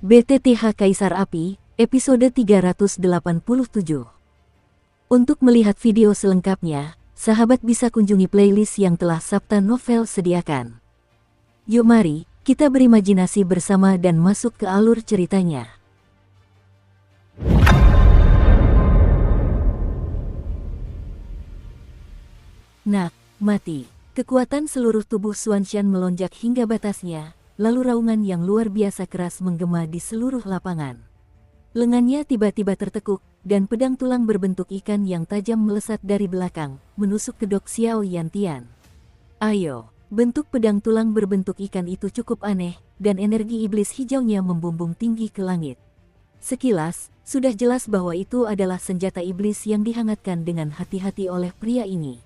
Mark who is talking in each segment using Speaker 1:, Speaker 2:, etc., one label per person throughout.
Speaker 1: BTTH Kaisar Api, episode 387. Untuk melihat video selengkapnya, sahabat bisa kunjungi playlist yang telah Sabta Novel sediakan. Yuk mari, kita berimajinasi bersama dan masuk ke alur ceritanya. Nak, mati. Kekuatan seluruh tubuh Xuanxian melonjak hingga batasnya, lalu raungan yang luar biasa keras menggema di seluruh lapangan. Lengannya tiba-tiba tertekuk, dan pedang tulang berbentuk ikan yang tajam melesat dari belakang, menusuk kedok Xiao Yantian. Ayo, bentuk pedang tulang berbentuk ikan itu cukup aneh, dan energi iblis hijaunya membumbung tinggi ke langit. Sekilas, sudah jelas bahwa itu adalah senjata iblis yang dihangatkan dengan hati-hati oleh pria ini.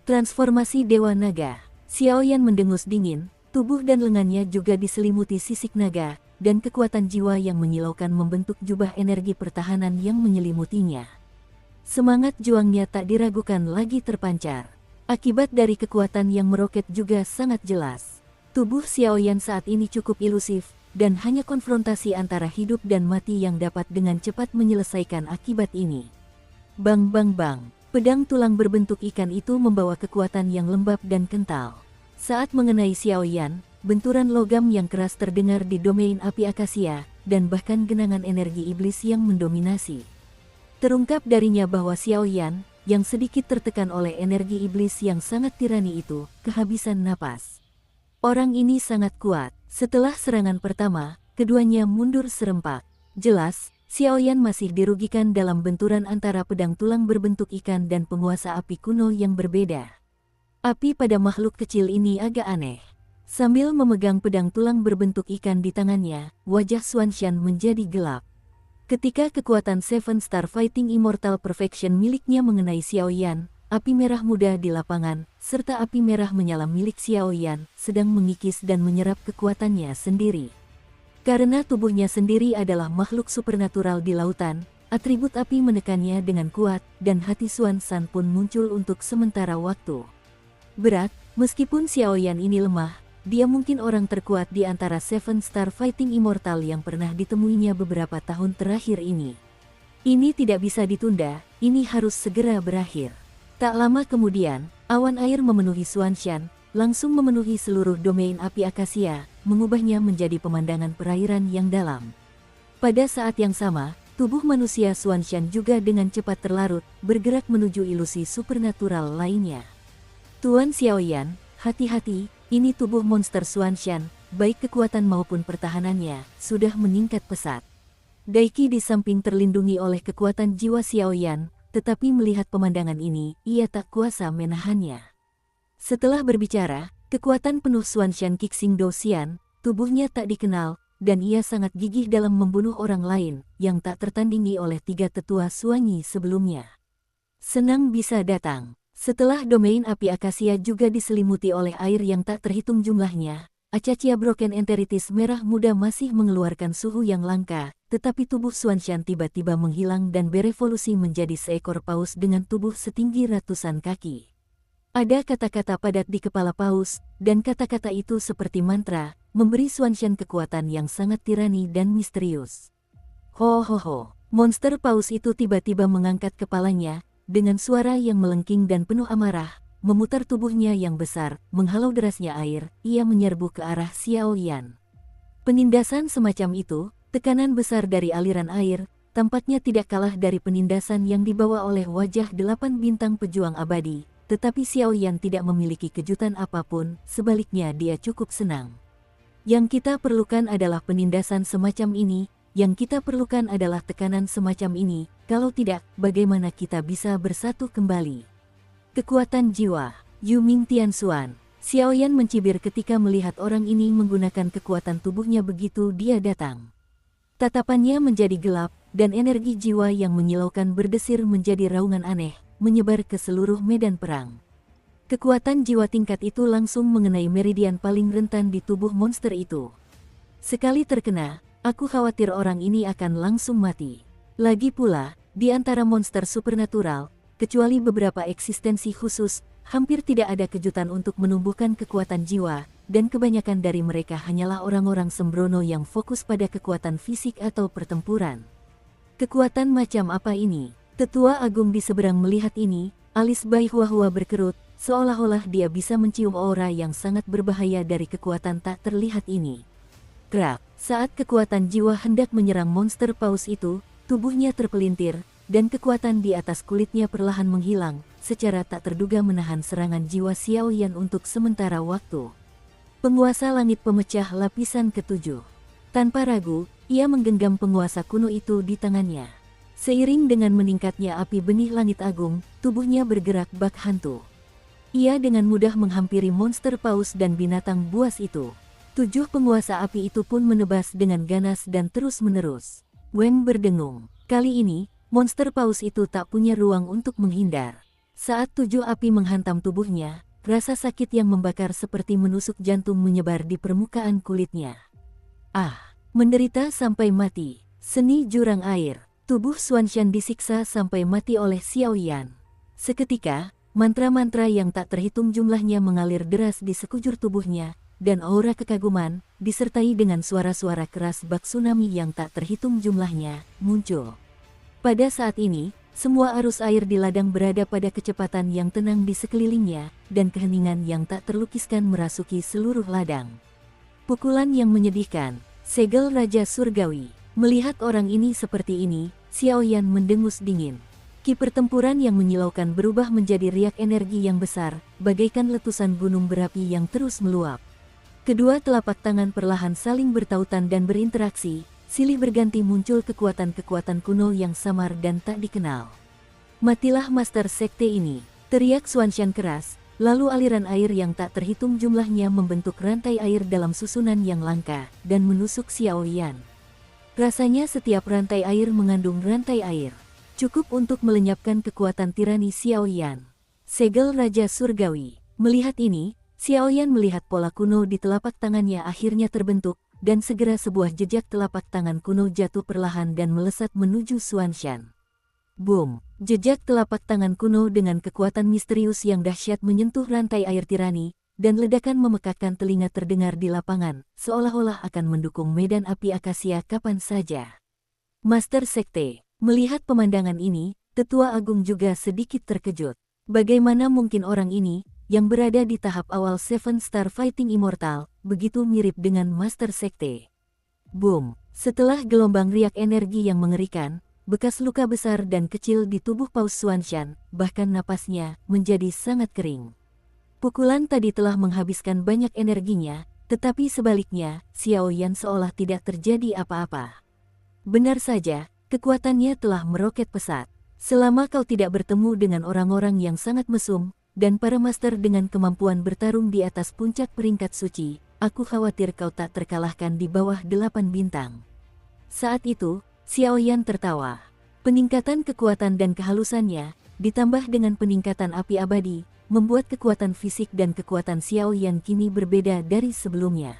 Speaker 1: Transformasi Dewa Naga. Xiao Yan mendengus dingin, tubuh dan lengannya juga diselimuti sisik naga, dan kekuatan jiwa yang menyilaukan membentuk jubah energi pertahanan yang menyelimutinya. Semangat juangnya tak diragukan lagi terpancar. Akibat dari kekuatan yang meroket juga sangat jelas. Tubuh Xiao Yan saat ini cukup ilusif, dan hanya konfrontasi antara hidup dan mati yang dapat dengan cepat menyelesaikan akibat ini. Bang bang bang. Pedang tulang berbentuk ikan itu membawa kekuatan yang lembab dan kental. Saat mengenai Xiao Yan, benturan logam yang keras terdengar di domain api akasia, dan bahkan genangan energi iblis yang mendominasi. Terungkap darinya bahwa Xiao Yan, yang sedikit tertekan oleh energi iblis yang sangat tirani itu, kehabisan napas. Orang ini sangat kuat. Setelah serangan pertama, keduanya mundur serempak. Jelas, Xiao Yan masih dirugikan dalam benturan antara pedang tulang berbentuk ikan dan penguasa api kuno yang berbeda. Api pada makhluk kecil ini agak aneh. Sambil memegang pedang tulang berbentuk ikan di tangannya, wajah Xuanxian menjadi gelap. Ketika kekuatan Seven Star Fighting Immortal Perfection miliknya mengenai Xiao Yan, api merah muda di lapangan, serta api merah menyala milik Xiao Yan, sedang mengikis dan menyerap kekuatannya sendiri. Karena tubuhnya sendiri adalah makhluk supernatural di lautan, atribut api menekannya dengan kuat, dan hati Xuanxian pun muncul untuk sementara waktu. Berat, meskipun Xiao Yan ini lemah, dia mungkin orang terkuat di antara Seven Star Fighting Immortal yang pernah ditemuinya beberapa tahun terakhir ini. Ini tidak bisa ditunda, ini harus segera berakhir. Tak lama kemudian, awan air memenuhi Xuanxian, langsung memenuhi seluruh domain api akasia, mengubahnya menjadi pemandangan perairan yang dalam. Pada saat yang sama, tubuh manusia Xuanxian juga dengan cepat terlarut, bergerak menuju ilusi supernatural lainnya. Tuan Xiao Yan, hati-hati, ini tubuh monster Xuanxian, baik kekuatan maupun pertahanannya, sudah meningkat pesat. Daiki di samping terlindungi oleh kekuatan jiwa Xiao Yan, tetapi melihat pemandangan ini, ia tak kuasa menahannya. Setelah berbicara, kekuatan penuh Xuanxian Qixing Do Xian, tubuhnya tak dikenal, dan ia sangat gigih dalam membunuh orang lain, yang tak tertandingi oleh tiga tetua Xuanyi sebelumnya. Senang bisa datang. Setelah domain api akasia juga diselimuti oleh air yang tak terhitung jumlahnya, Acacia Broken Enteritis merah muda masih mengeluarkan suhu yang langka, tetapi tubuh Xuanxian tiba-tiba menghilang dan berevolusi menjadi seekor paus dengan tubuh setinggi ratusan kaki. Ada kata-kata padat di kepala paus, dan kata-kata itu seperti mantra, memberi Xuanxian kekuatan yang sangat tirani dan misterius. Ho ho ho, monster paus itu tiba-tiba mengangkat kepalanya, dengan suara yang melengking dan penuh amarah, memutar tubuhnya yang besar, menghalau derasnya air, ia menyerbu ke arah Xiao Yan. Penindasan semacam itu, tekanan besar dari aliran air, tampaknya tidak kalah dari penindasan yang dibawa oleh wajah 8 bintang pejuang abadi. Tetapi Xiao Yan tidak memiliki kejutan apapun, sebaliknya dia cukup senang. Yang kita perlukan adalah penindasan semacam ini, yang kita perlukan adalah tekanan semacam ini, kalau tidak, bagaimana kita bisa bersatu kembali? Kekuatan jiwa, Yu Ming Tianxuan. Xiao Yan mencibir ketika melihat orang ini menggunakan kekuatan tubuhnya begitu dia datang. Tatapannya menjadi gelap, dan energi jiwa yang menyilaukan berdesir menjadi raungan aneh, menyebar ke seluruh medan perang. Kekuatan jiwa tingkat itu langsung mengenai meridian paling rentan di tubuh monster itu. Sekali terkena, aku khawatir orang ini akan langsung mati. Lagi pula, di antara monster supernatural, kecuali beberapa eksistensi khusus, hampir tidak ada kejutan untuk menumbuhkan kekuatan jiwa, dan kebanyakan dari mereka hanyalah orang-orang sembrono yang fokus pada kekuatan fisik atau pertempuran. Kekuatan macam apa ini? Tetua Agung di seberang melihat ini, alis Bai Huahua berkerut, seolah-olah dia bisa mencium aura yang sangat berbahaya dari kekuatan tak terlihat ini. Krak, saat kekuatan jiwa hendak menyerang monster paus itu, tubuhnya terpelintir, dan kekuatan di atas kulitnya perlahan menghilang, secara tak terduga menahan serangan jiwa Xiao Yan untuk sementara waktu. Penguasa langit pemecah lapisan ketujuh. Tanpa ragu, ia menggenggam penguasa kuno itu di tangannya. Seiring dengan meningkatnya api benih langit agung, tubuhnya bergerak bak hantu. Ia dengan mudah menghampiri monster paus dan binatang buas itu. 7 penguasa api itu pun menebas dengan ganas dan terus-menerus. Weng berdengung. Kali ini, monster paus itu tak punya ruang untuk menghindar. Saat 7 api menghantam tubuhnya, rasa sakit yang membakar seperti menusuk jantung menyebar di permukaan kulitnya. Menderita sampai mati. Seni jurang air. Tubuh Xuanshan disiksa sampai mati oleh Xiao Yan. Seketika, mantra-mantra yang tak terhitung jumlahnya mengalir deras di sekujur tubuhnya, dan aura kekaguman, disertai dengan suara-suara keras bak tsunami yang tak terhitung jumlahnya, muncul. Pada saat ini, semua arus air di ladang berada pada kecepatan yang tenang di sekelilingnya, dan keheningan yang tak terlukiskan merasuki seluruh ladang. Pukulan yang menyedihkan, segel Raja Surgawi. Melihat orang ini seperti ini, Xiao Yan mendengus dingin. Ki pertempuran yang menyilaukan berubah menjadi riak energi yang besar, bagaikan letusan gunung berapi yang terus meluap. Kedua telapak tangan perlahan saling bertautan dan berinteraksi, silih berganti muncul kekuatan-kekuatan kuno yang samar dan tak dikenal. Matilah Master Sekte ini, teriak Xuanshan keras, lalu aliran air yang tak terhitung jumlahnya membentuk rantai air dalam susunan yang langka, dan menusuk Xiao Yan. Rasanya setiap rantai air mengandung rantai air, cukup untuk melenyapkan kekuatan tirani Xiao Yan. Segel Raja Surgawi. Melihat ini, Xiao Yan melihat pola kuno di telapak tangannya akhirnya terbentuk, dan segera sebuah jejak telapak tangan kuno jatuh perlahan dan melesat menuju Xuanshan. Boom! Jejak telapak tangan kuno dengan kekuatan misterius yang dahsyat menyentuh rantai air tirani, dan ledakan memekakkan telinga terdengar di lapangan, seolah-olah akan mendukung medan api akasia kapan saja. Master Sekte. Melihat pemandangan ini, Tetua Agung juga sedikit terkejut. Bagaimana mungkin orang ini, yang berada di tahap awal Seven Star Fighting Immortal, begitu mirip dengan Master Sekte? Boom! Setelah gelombang riak energi yang mengerikan, bekas luka besar dan kecil di tubuh Paus Xuanshan, bahkan napasnya, menjadi sangat kering. Pukulan tadi telah menghabiskan banyak energinya, tetapi sebaliknya, Xiao Yan seolah tidak terjadi apa-apa. Benar saja, kekuatannya telah meroket pesat. Selama kau tidak bertemu dengan orang-orang yang sangat mesum, dan para master dengan kemampuan bertarung di atas puncak peringkat suci, aku khawatir kau tak terkalahkan di bawah 8 bintang. Saat itu, Xiao Yan tertawa. Peningkatan kekuatan dan kehalusannya, ditambah dengan peningkatan api abadi, membuat kekuatan fisik dan kekuatan Xiao Yan kini berbeda dari sebelumnya.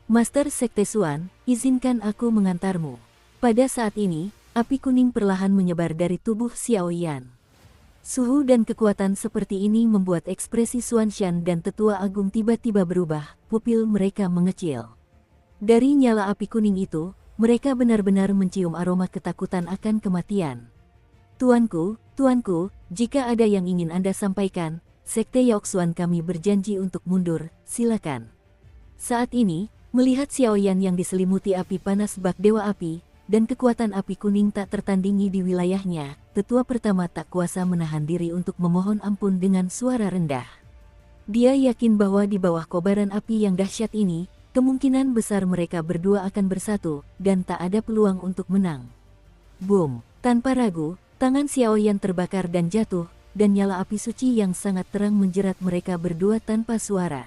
Speaker 1: Master Sekte Xuan, izinkan aku mengantarmu. Pada saat ini, api kuning perlahan menyebar dari tubuh Xiao Yan. Suhu dan kekuatan seperti ini membuat ekspresi Xuanshan dan Tetua Agung tiba-tiba berubah, pupil mereka mengecil. Dari nyala api kuning itu, mereka benar-benar mencium aroma ketakutan akan kematian. Tuanku, jika ada yang ingin Anda sampaikan, Sekte Yaoxuan kami berjanji untuk mundur, silakan. Saat ini, melihat Xiao Yan yang diselimuti api panas bak Dewa Api, dan kekuatan api kuning tak tertandingi di wilayahnya, tetua pertama tak kuasa menahan diri untuk memohon ampun dengan suara rendah. Dia yakin bahwa di bawah kobaran api yang dahsyat ini, kemungkinan besar mereka berdua akan bersatu, dan tak ada peluang untuk menang. Boom! Tanpa ragu, tangan Xiao Yan terbakar dan jatuh, dan nyala api suci yang sangat terang menjerat mereka berdua tanpa suara.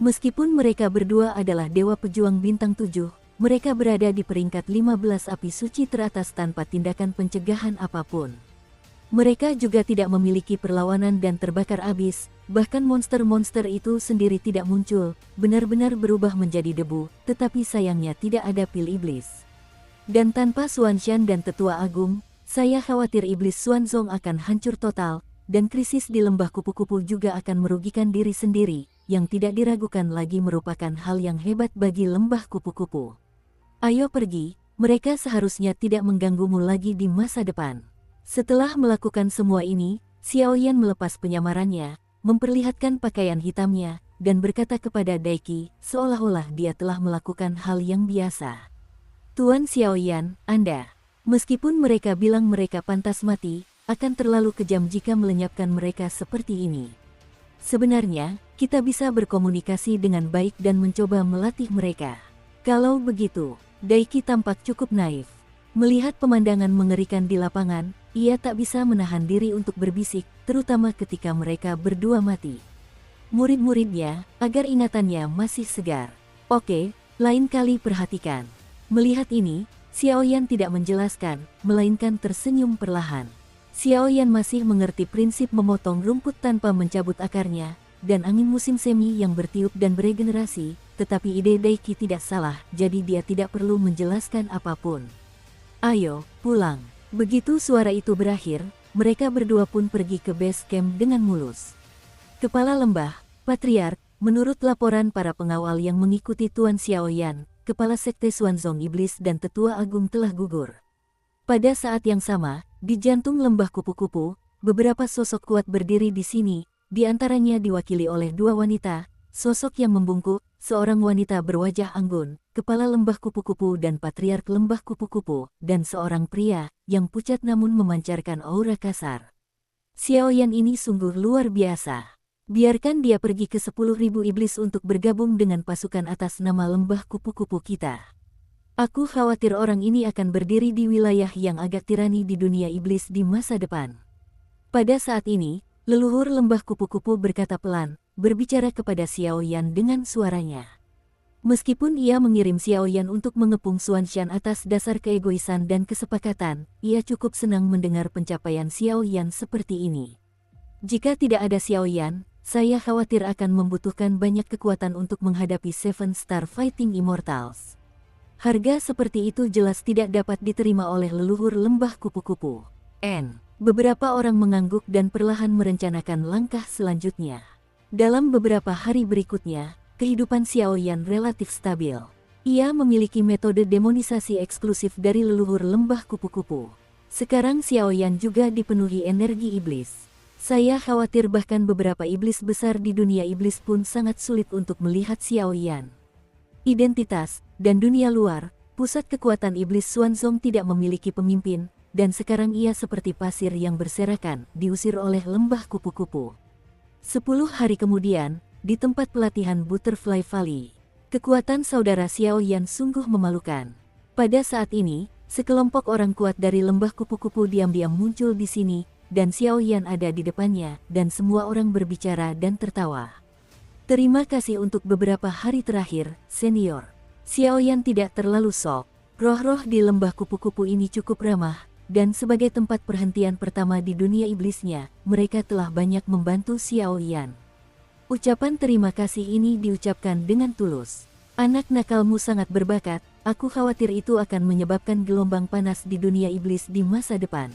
Speaker 1: Meskipun mereka berdua adalah Dewa Pejuang Bintang 7, mereka berada di peringkat 15 api suci teratas tanpa tindakan pencegahan apapun. Mereka juga tidak memiliki perlawanan dan terbakar abis, bahkan monster-monster itu sendiri tidak muncul, benar-benar berubah menjadi debu, tetapi sayangnya tidak ada pil iblis. Dan tanpa Xuanshan dan Tetua Agung, saya khawatir iblis Xuanzong akan hancur total, dan krisis di lembah kupu-kupu juga akan merugikan diri sendiri, yang tidak diragukan lagi merupakan hal yang hebat bagi lembah kupu-kupu. Ayo pergi, mereka seharusnya tidak mengganggumu lagi di masa depan. Setelah melakukan semua ini, Xiaoyan melepas penyamarannya, memperlihatkan pakaian hitamnya, dan berkata kepada Daiki, seolah-olah dia telah melakukan hal yang biasa. Tuan Xiaoyan, Anda, meskipun mereka bilang mereka pantas mati, akan terlalu kejam jika melenyapkan mereka seperti ini. Sebenarnya, kita bisa berkomunikasi dengan baik dan mencoba melatih mereka. Kalau begitu, Daiki tampak cukup naif. Melihat pemandangan mengerikan di lapangan, ia tak bisa menahan diri untuk berbisik, terutama ketika mereka berdua mati. Murid-muridnya, agar ingatannya masih segar. Oke, lain kali perhatikan. Melihat ini, Xiaoyan tidak menjelaskan, melainkan tersenyum perlahan. Xiaoyan masih mengerti prinsip memotong rumput tanpa mencabut akarnya, dan angin musim semi yang bertiup dan beregenerasi, tetapi ide Daiki tidak salah, jadi dia tidak perlu menjelaskan apapun. Ayo, pulang. Begitu suara itu berakhir, mereka berdua pun pergi ke base camp dengan mulus. Kepala lembah, Patriark, menurut laporan para pengawal yang mengikuti Tuan Xiaoyan, Kepala Sekte Xuanzong Iblis dan Tetua Agung telah gugur. Pada saat yang sama, di jantung lembah kupu-kupu, beberapa sosok kuat berdiri di sini, di antaranya diwakili oleh dua wanita, sosok yang membungkuk, seorang wanita berwajah anggun, kepala lembah kupu-kupu dan patriark lembah kupu-kupu, dan seorang pria, yang pucat namun memancarkan aura kasar. Xiaoyan ini sungguh luar biasa. Biarkan dia pergi ke 10.000 iblis untuk bergabung dengan pasukan atas nama lembah kupu-kupu kita. Aku khawatir orang ini akan berdiri di wilayah yang agak tirani di dunia iblis di masa depan. Pada saat ini, leluhur lembah kupu-kupu berkata pelan, berbicara kepada Xiaoyan dengan suaranya. Meskipun ia mengirim Xiaoyan untuk mengepung Xuanshan atas dasar keegoisan dan kesepakatan, ia cukup senang mendengar pencapaian Xiaoyan seperti ini. Jika tidak ada Xiaoyan, saya khawatir akan membutuhkan banyak kekuatan untuk menghadapi Seven Star Fighting Immortals. Harga seperti itu jelas tidak dapat diterima oleh leluhur lembah kupu-kupu. Beberapa orang mengangguk dan perlahan merencanakan langkah selanjutnya. Dalam beberapa hari berikutnya, kehidupan Xiaoyan relatif stabil. Ia memiliki metode demonisasi eksklusif dari leluhur lembah kupu-kupu. Sekarang Xiaoyan juga dipenuhi energi iblis. Saya khawatir bahkan beberapa iblis besar di dunia iblis pun sangat sulit untuk melihat Xiaoyan. Identitas, dan dunia luar, pusat kekuatan iblis Xuanzong tidak memiliki pemimpin, dan sekarang ia seperti pasir yang berserakan, diusir oleh lembah kupu-kupu. 10 hari kemudian, di tempat pelatihan Butterfly Valley, kekuatan saudara Xiaoyan sungguh memalukan. Pada saat ini, sekelompok orang kuat dari lembah kupu-kupu diam-diam muncul di sini, dan Xiaoyan ada di depannya, dan semua orang berbicara dan tertawa. Terima kasih untuk beberapa hari terakhir, senior. Xiaoyan tidak terlalu shock. Roh-roh di lembah kupu-kupu ini cukup ramah, dan sebagai tempat perhentian pertama di dunia iblisnya, mereka telah banyak membantu Xiaoyan. Ucapan terima kasih ini diucapkan dengan tulus. Anak nakalmu sangat berbakat, aku khawatir itu akan menyebabkan gelombang panas di dunia iblis di masa depan.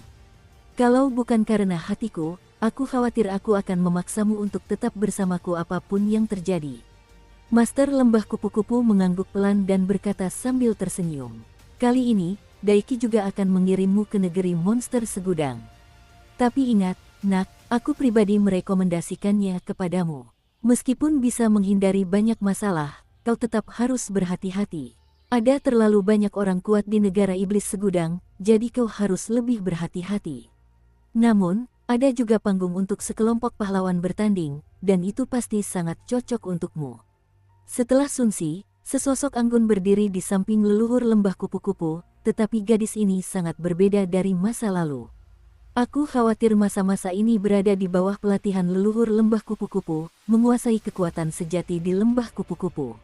Speaker 1: Kalau bukan karena hatiku, aku khawatir aku akan memaksamu untuk tetap bersamaku apapun yang terjadi. Master lembah kupu-kupu mengangguk pelan dan berkata sambil tersenyum. Kali ini, Daiki juga akan mengirimmu ke negeri monster segudang. Tapi ingat, nak, aku pribadi merekomendasikannya kepadamu. Meskipun bisa menghindari banyak masalah, kau tetap harus berhati-hati. Ada terlalu banyak orang kuat di negara iblis segudang, jadi kau harus lebih berhati-hati. Namun, ada juga panggung untuk sekelompok pahlawan bertanding, dan itu pasti sangat cocok untukmu. Setelah Sunsi, sesosok anggun berdiri di samping leluhur lembah kupu-kupu, tetapi gadis ini sangat berbeda dari masa lalu. Aku khawatir masa-masa ini berada di bawah pelatihan leluhur lembah kupu-kupu, menguasai kekuatan sejati di lembah kupu-kupu.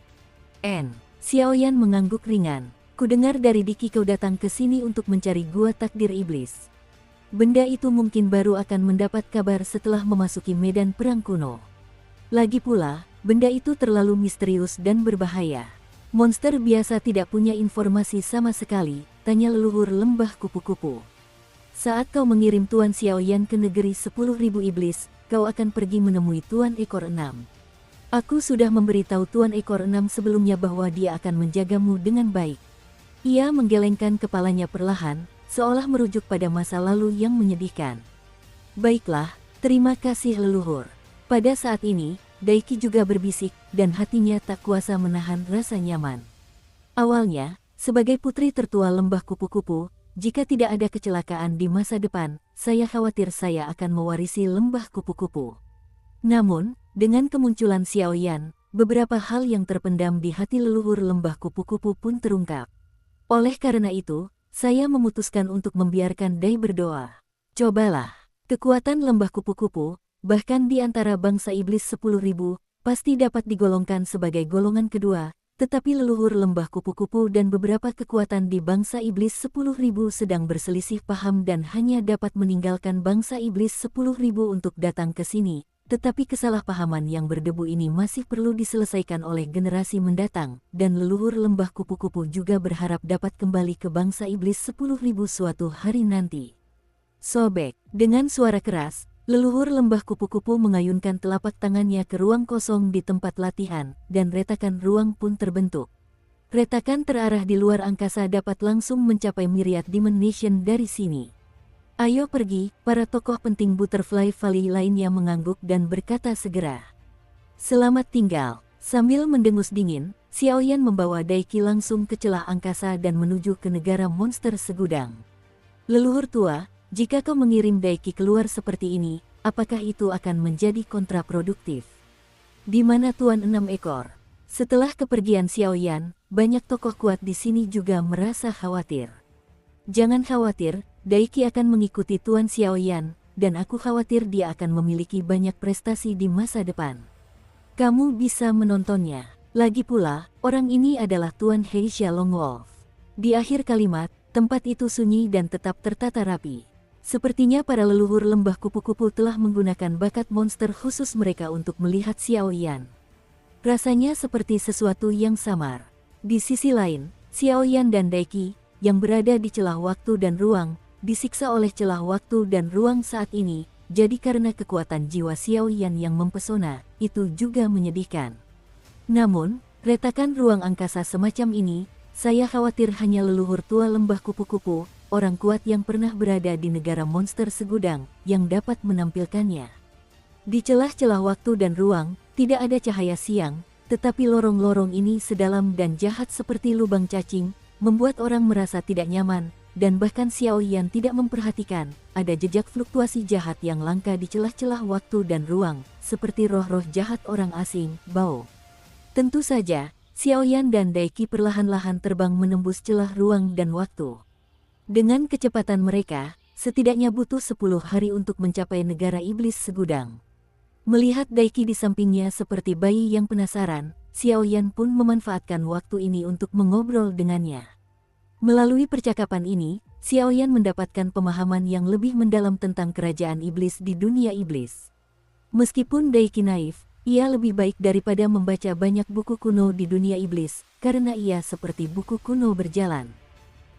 Speaker 1: Xiaoyan mengangguk ringan. Kudengar dari Diki kau datang ke sini untuk mencari gua takdir iblis. Benda itu mungkin baru akan mendapat kabar setelah memasuki medan perang kuno. Lagi pula, benda itu terlalu misterius dan berbahaya. Monster biasa tidak punya informasi sama sekali, tanya leluhur lembah kupu-kupu. Saat kau mengirim Tuan Xiaoyan ke negeri 10.000 iblis, kau akan pergi menemui Tuan Ekor 6. Aku sudah memberitahu Tuan Ekor Enam sebelumnya bahwa dia akan menjagamu dengan baik. Ia menggelengkan kepalanya perlahan, seolah merujuk pada masa lalu yang menyedihkan. Baiklah, terima kasih leluhur. Pada saat ini, Daiki juga berbisik, dan hatinya tak kuasa menahan rasa nyaman. Awalnya, sebagai putri tertua lembah kupu-kupu, jika tidak ada kecelakaan di masa depan, saya khawatir saya akan mewarisi lembah kupu-kupu. Namun, dengan kemunculan Xiao Yan, beberapa hal yang terpendam di hati leluhur lembah kupu-kupu pun terungkap. Oleh karena itu, saya memutuskan untuk membiarkan Dai berdoa. Cobalah, kekuatan lembah kupu-kupu, bahkan di antara bangsa iblis 10.000, pasti dapat digolongkan sebagai golongan kedua, tetapi leluhur lembah kupu-kupu dan beberapa kekuatan di bangsa iblis 10.000 sedang berselisih paham dan hanya dapat meninggalkan bangsa iblis 10.000 untuk datang ke sini. Tetapi kesalahpahaman yang berdebu ini masih perlu diselesaikan oleh generasi mendatang, dan leluhur lembah kupu-kupu juga berharap dapat kembali ke bangsa iblis 10.000 suatu hari nanti. Sobek, dengan suara keras, leluhur lembah kupu-kupu mengayunkan telapak tangannya ke ruang kosong di tempat latihan, dan retakan ruang pun terbentuk. Retakan terarah di luar angkasa dapat langsung mencapai Myriad Dimension dari sini. Ayo pergi, para tokoh penting Butterfly Valley lainnya mengangguk dan berkata segera. Selamat tinggal. Sambil mendengus dingin, Xiao Yan membawa Daiki langsung ke celah angkasa dan menuju ke negara monster segudang. Leluhur tua, jika kau mengirim Daiki keluar seperti ini, apakah itu akan menjadi kontraproduktif? Di mana Tuan Enam Ekor? Setelah kepergian Xiao Yan, banyak tokoh kuat di sini juga merasa khawatir. Jangan khawatir, Daiki akan mengikuti Tuan Xiao Yan, dan aku khawatir dia akan memiliki banyak prestasi di masa depan. Kamu bisa menontonnya. Lagi pula, orang ini adalah Tuan Heisha Longwolf. Di akhir kalimat, tempat itu sunyi dan tetap tertata rapi. Sepertinya para leluhur lembah kupu-kupu telah menggunakan bakat monster khusus mereka untuk melihat Xiao Yan. Rasanya seperti sesuatu yang samar. Di sisi lain, Xiao Yan dan Daiki, yang berada di celah waktu dan ruang, disiksa oleh celah waktu dan ruang saat ini, jadi karena kekuatan jiwa Xiao Yan yang mempesona, itu juga menyedihkan. Namun, retakan ruang angkasa semacam ini, saya khawatir hanya leluhur tua lembah kupu-kupu, orang kuat yang pernah berada di negara monster segudang, yang dapat menampilkannya. Di celah-celah waktu dan ruang, tidak ada cahaya siang, tetapi lorong-lorong ini sedalam dan jahat seperti lubang cacing, membuat orang merasa tidak nyaman, dan bahkan Xiao Yan tidak memperhatikan, ada jejak fluktuasi jahat yang langka di celah-celah waktu dan ruang, seperti roh-roh jahat orang asing, Bao. Tentu saja, Xiao Yan dan Daiki perlahan-lahan terbang menembus celah ruang dan waktu. Dengan kecepatan mereka, setidaknya butuh 10 hari untuk mencapai negara iblis segudang. Melihat Daiki di sampingnya seperti bayi yang penasaran, Xiao Yan pun memanfaatkan waktu ini untuk mengobrol dengannya. Melalui percakapan ini, Xiao Yan mendapatkan pemahaman yang lebih mendalam tentang kerajaan iblis di dunia iblis. Meskipun Daiki naif, ia lebih baik daripada membaca banyak buku kuno di dunia iblis, karena ia seperti buku kuno berjalan.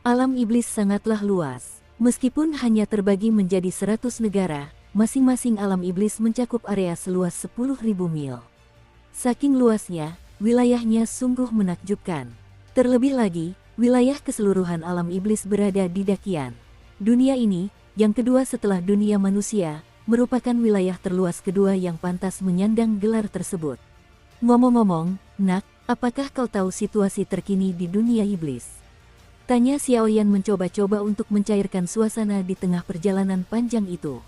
Speaker 1: Alam iblis sangatlah luas. Meskipun hanya terbagi menjadi 100 negara, masing-masing alam iblis mencakup area seluas 10.000 mil. Saking luasnya, wilayahnya sungguh menakjubkan. Terlebih lagi, wilayah keseluruhan alam iblis berada di Dakian. Dunia ini, yang kedua setelah dunia manusia, merupakan wilayah terluas kedua yang pantas menyandang gelar tersebut. Ngomong-ngomong, Nak, apakah kau tahu situasi terkini di dunia iblis? Tanya Xiao Yan mencoba-coba untuk mencairkan suasana di tengah perjalanan panjang itu.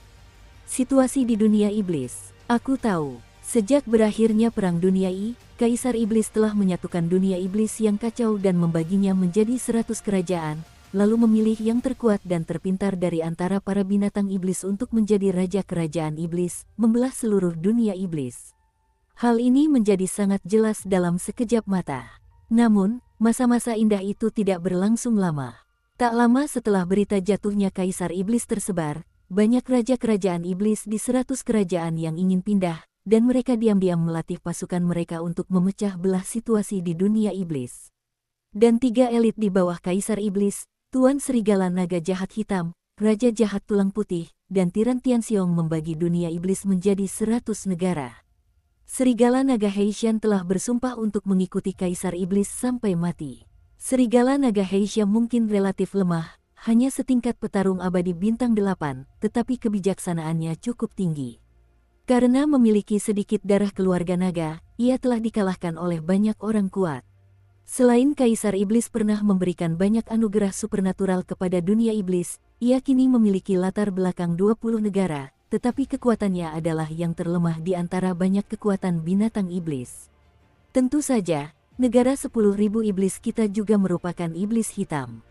Speaker 1: Situasi di dunia iblis, aku tahu. Sejak berakhirnya Perang Dunia I, Kaisar Iblis telah menyatukan dunia iblis yang kacau dan membaginya menjadi 100 kerajaan, lalu memilih yang terkuat dan terpintar dari antara para binatang iblis untuk menjadi raja kerajaan iblis, membelah seluruh dunia iblis. Hal ini menjadi sangat jelas dalam sekejap mata. Namun, masa-masa indah itu tidak berlangsung lama. Tak lama setelah berita jatuhnya Kaisar Iblis tersebar, banyak raja kerajaan iblis di 100 kerajaan yang ingin pindah, dan mereka diam-diam melatih pasukan mereka untuk memecah belah situasi di dunia iblis. Dan 3 elit di bawah Kaisar Iblis, Tuan Serigala Naga Jahat Hitam, Raja Jahat Tulang Putih, dan Tiran Tianxiong membagi dunia iblis menjadi 100 negara. Serigala naga Heishan telah bersumpah untuk mengikuti Kaisar Iblis sampai mati. Serigala naga Heishan mungkin relatif lemah, hanya setingkat petarung abadi bintang 8, tetapi kebijaksanaannya cukup tinggi. Karena memiliki sedikit darah keluarga naga, ia telah dikalahkan oleh banyak orang kuat. Selain Kaisar Iblis pernah memberikan banyak anugerah supernatural kepada dunia iblis, ia kini memiliki latar belakang 20 negara, tetapi kekuatannya adalah yang terlemah di antara banyak kekuatan binatang iblis. Tentu saja, negara 10.000 iblis kita juga merupakan iblis hitam.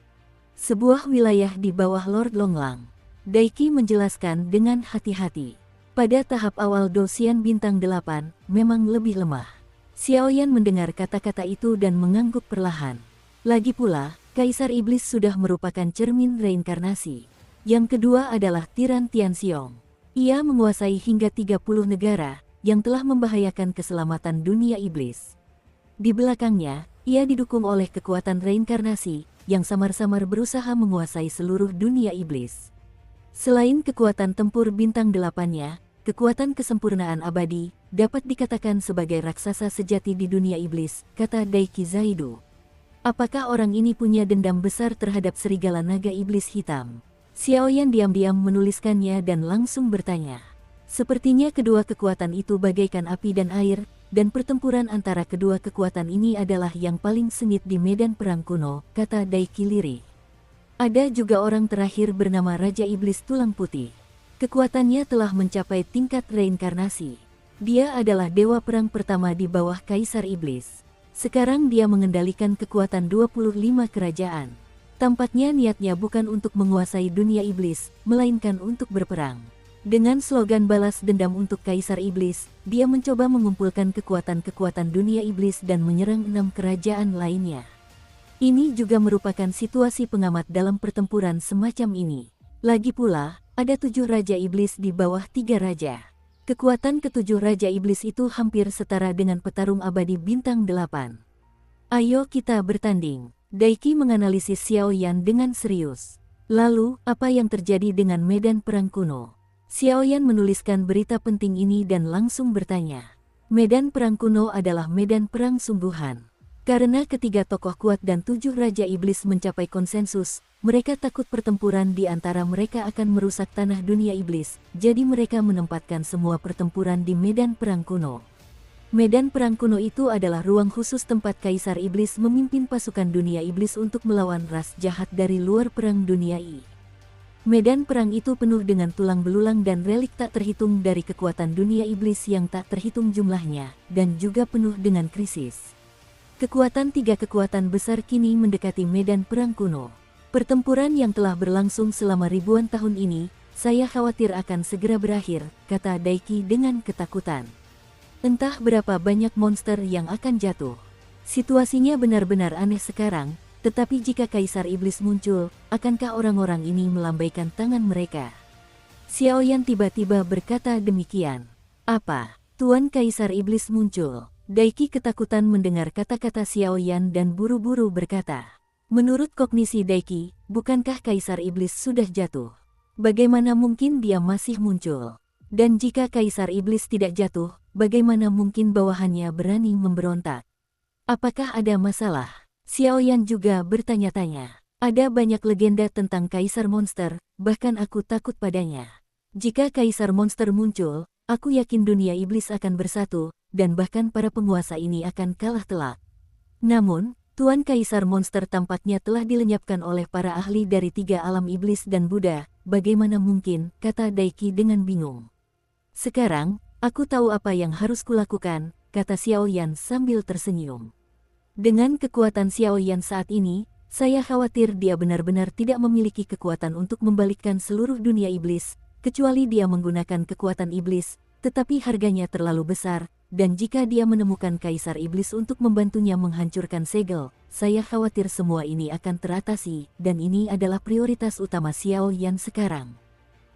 Speaker 1: Sebuah wilayah di bawah Lord Longlang. Daiki menjelaskan dengan hati-hati. Pada tahap awal Dosian bintang 8, memang lebih lemah. Xiaoyan mendengar kata-kata itu dan mengangguk perlahan. Lagi pula, Kaisar Iblis sudah merupakan cermin reinkarnasi. Yang kedua adalah Tiran Tianxiong. Ia menguasai hingga 30 negara, yang telah membahayakan keselamatan dunia iblis. Di belakangnya, ia didukung oleh kekuatan reinkarnasi, yang samar-samar berusaha menguasai seluruh dunia iblis. Selain kekuatan tempur bintang 8-nya, kekuatan kesempurnaan abadi dapat dikatakan sebagai raksasa sejati di dunia iblis, kata Daiki Zaidu. Apakah orang ini punya dendam besar terhadap serigala naga iblis hitam? Xiaoyan diam-diam menuliskannya dan langsung bertanya. Sepertinya kedua kekuatan itu bagaikan api dan air, dan pertempuran antara kedua kekuatan ini adalah yang paling sengit di medan perang kuno, kata Daiki lirih. Ada juga orang terakhir bernama Raja Iblis Tulang Putih. Kekuatannya telah mencapai tingkat reinkarnasi. Dia adalah dewa perang pertama di bawah Kaisar Iblis. Sekarang dia mengendalikan kekuatan 25 kerajaan. Tampaknya niatnya bukan untuk menguasai dunia iblis, melainkan untuk berperang. Dengan slogan balas dendam untuk Kaisar Iblis, dia mencoba mengumpulkan kekuatan-kekuatan dunia iblis dan menyerang 6 kerajaan lainnya. Ini juga merupakan situasi pengamat dalam pertempuran semacam ini. Lagi pula, ada 7 Raja Iblis di bawah 3 Raja. Kekuatan ke-7 Raja Iblis itu hampir setara dengan petarung abadi bintang 8. Ayo kita bertanding. Daiki menganalisis Xiaoyan dengan serius. Lalu, apa yang terjadi dengan medan perang kuno? Xiaoyan menuliskan berita penting ini dan langsung bertanya. Medan perang kuno adalah medan perang sungguhan. Karena ketiga tokoh kuat dan 7 Raja Iblis mencapai konsensus, mereka takut pertempuran di antara mereka akan merusak tanah dunia iblis, jadi mereka menempatkan semua pertempuran di medan perang kuno. Medan perang kuno itu adalah ruang khusus tempat Kaisar Iblis memimpin pasukan dunia iblis untuk melawan ras jahat dari luar perang dunia I. Medan perang itu penuh dengan tulang belulang dan relik tak terhitung dari kekuatan dunia iblis yang tak terhitung jumlahnya, dan juga penuh dengan krisis. Kekuatan 3 kekuatan besar kini mendekati medan perang kuno. Pertempuran yang telah berlangsung selama ribuan tahun ini, saya khawatir akan segera berakhir, kata Daiki dengan ketakutan. Entah berapa banyak monster yang akan jatuh. Situasinya benar-benar aneh sekarang, tetapi jika Kaisar Iblis muncul, akankah orang-orang ini melambaikan tangan mereka? Xiaoyan tiba-tiba berkata demikian. Apa? Tuan Kaisar Iblis muncul. Daiki ketakutan mendengar kata-kata Xiaoyan dan buru-buru berkata. Menurut kognisi Daiki, bukankah Kaisar Iblis sudah jatuh? Bagaimana mungkin dia masih muncul? Dan jika Kaisar Iblis tidak jatuh, bagaimana mungkin bawahannya berani memberontak? Apakah ada masalah? Xiaoyan juga bertanya-tanya. Ada banyak legenda tentang Kaisar Monster, bahkan aku takut padanya. Jika Kaisar Monster muncul, aku yakin dunia iblis akan bersatu, dan bahkan para penguasa ini akan kalah telak. Namun, Tuan Kaisar Monster tampaknya telah dilenyapkan oleh para ahli dari 3 alam iblis dan Buddha. Bagaimana mungkin, kata Daiki dengan bingung. Sekarang, aku tahu apa yang harus kulakukan, kata Xiaoyan sambil tersenyum. Dengan kekuatan Xiaoyan saat ini, saya khawatir dia benar-benar tidak memiliki kekuatan untuk membalikkan seluruh dunia iblis, kecuali dia menggunakan kekuatan iblis, tetapi harganya terlalu besar, dan jika dia menemukan Kaisar Iblis untuk membantunya menghancurkan segel, saya khawatir semua ini akan teratasi, dan ini adalah prioritas utama Xiaoyan sekarang.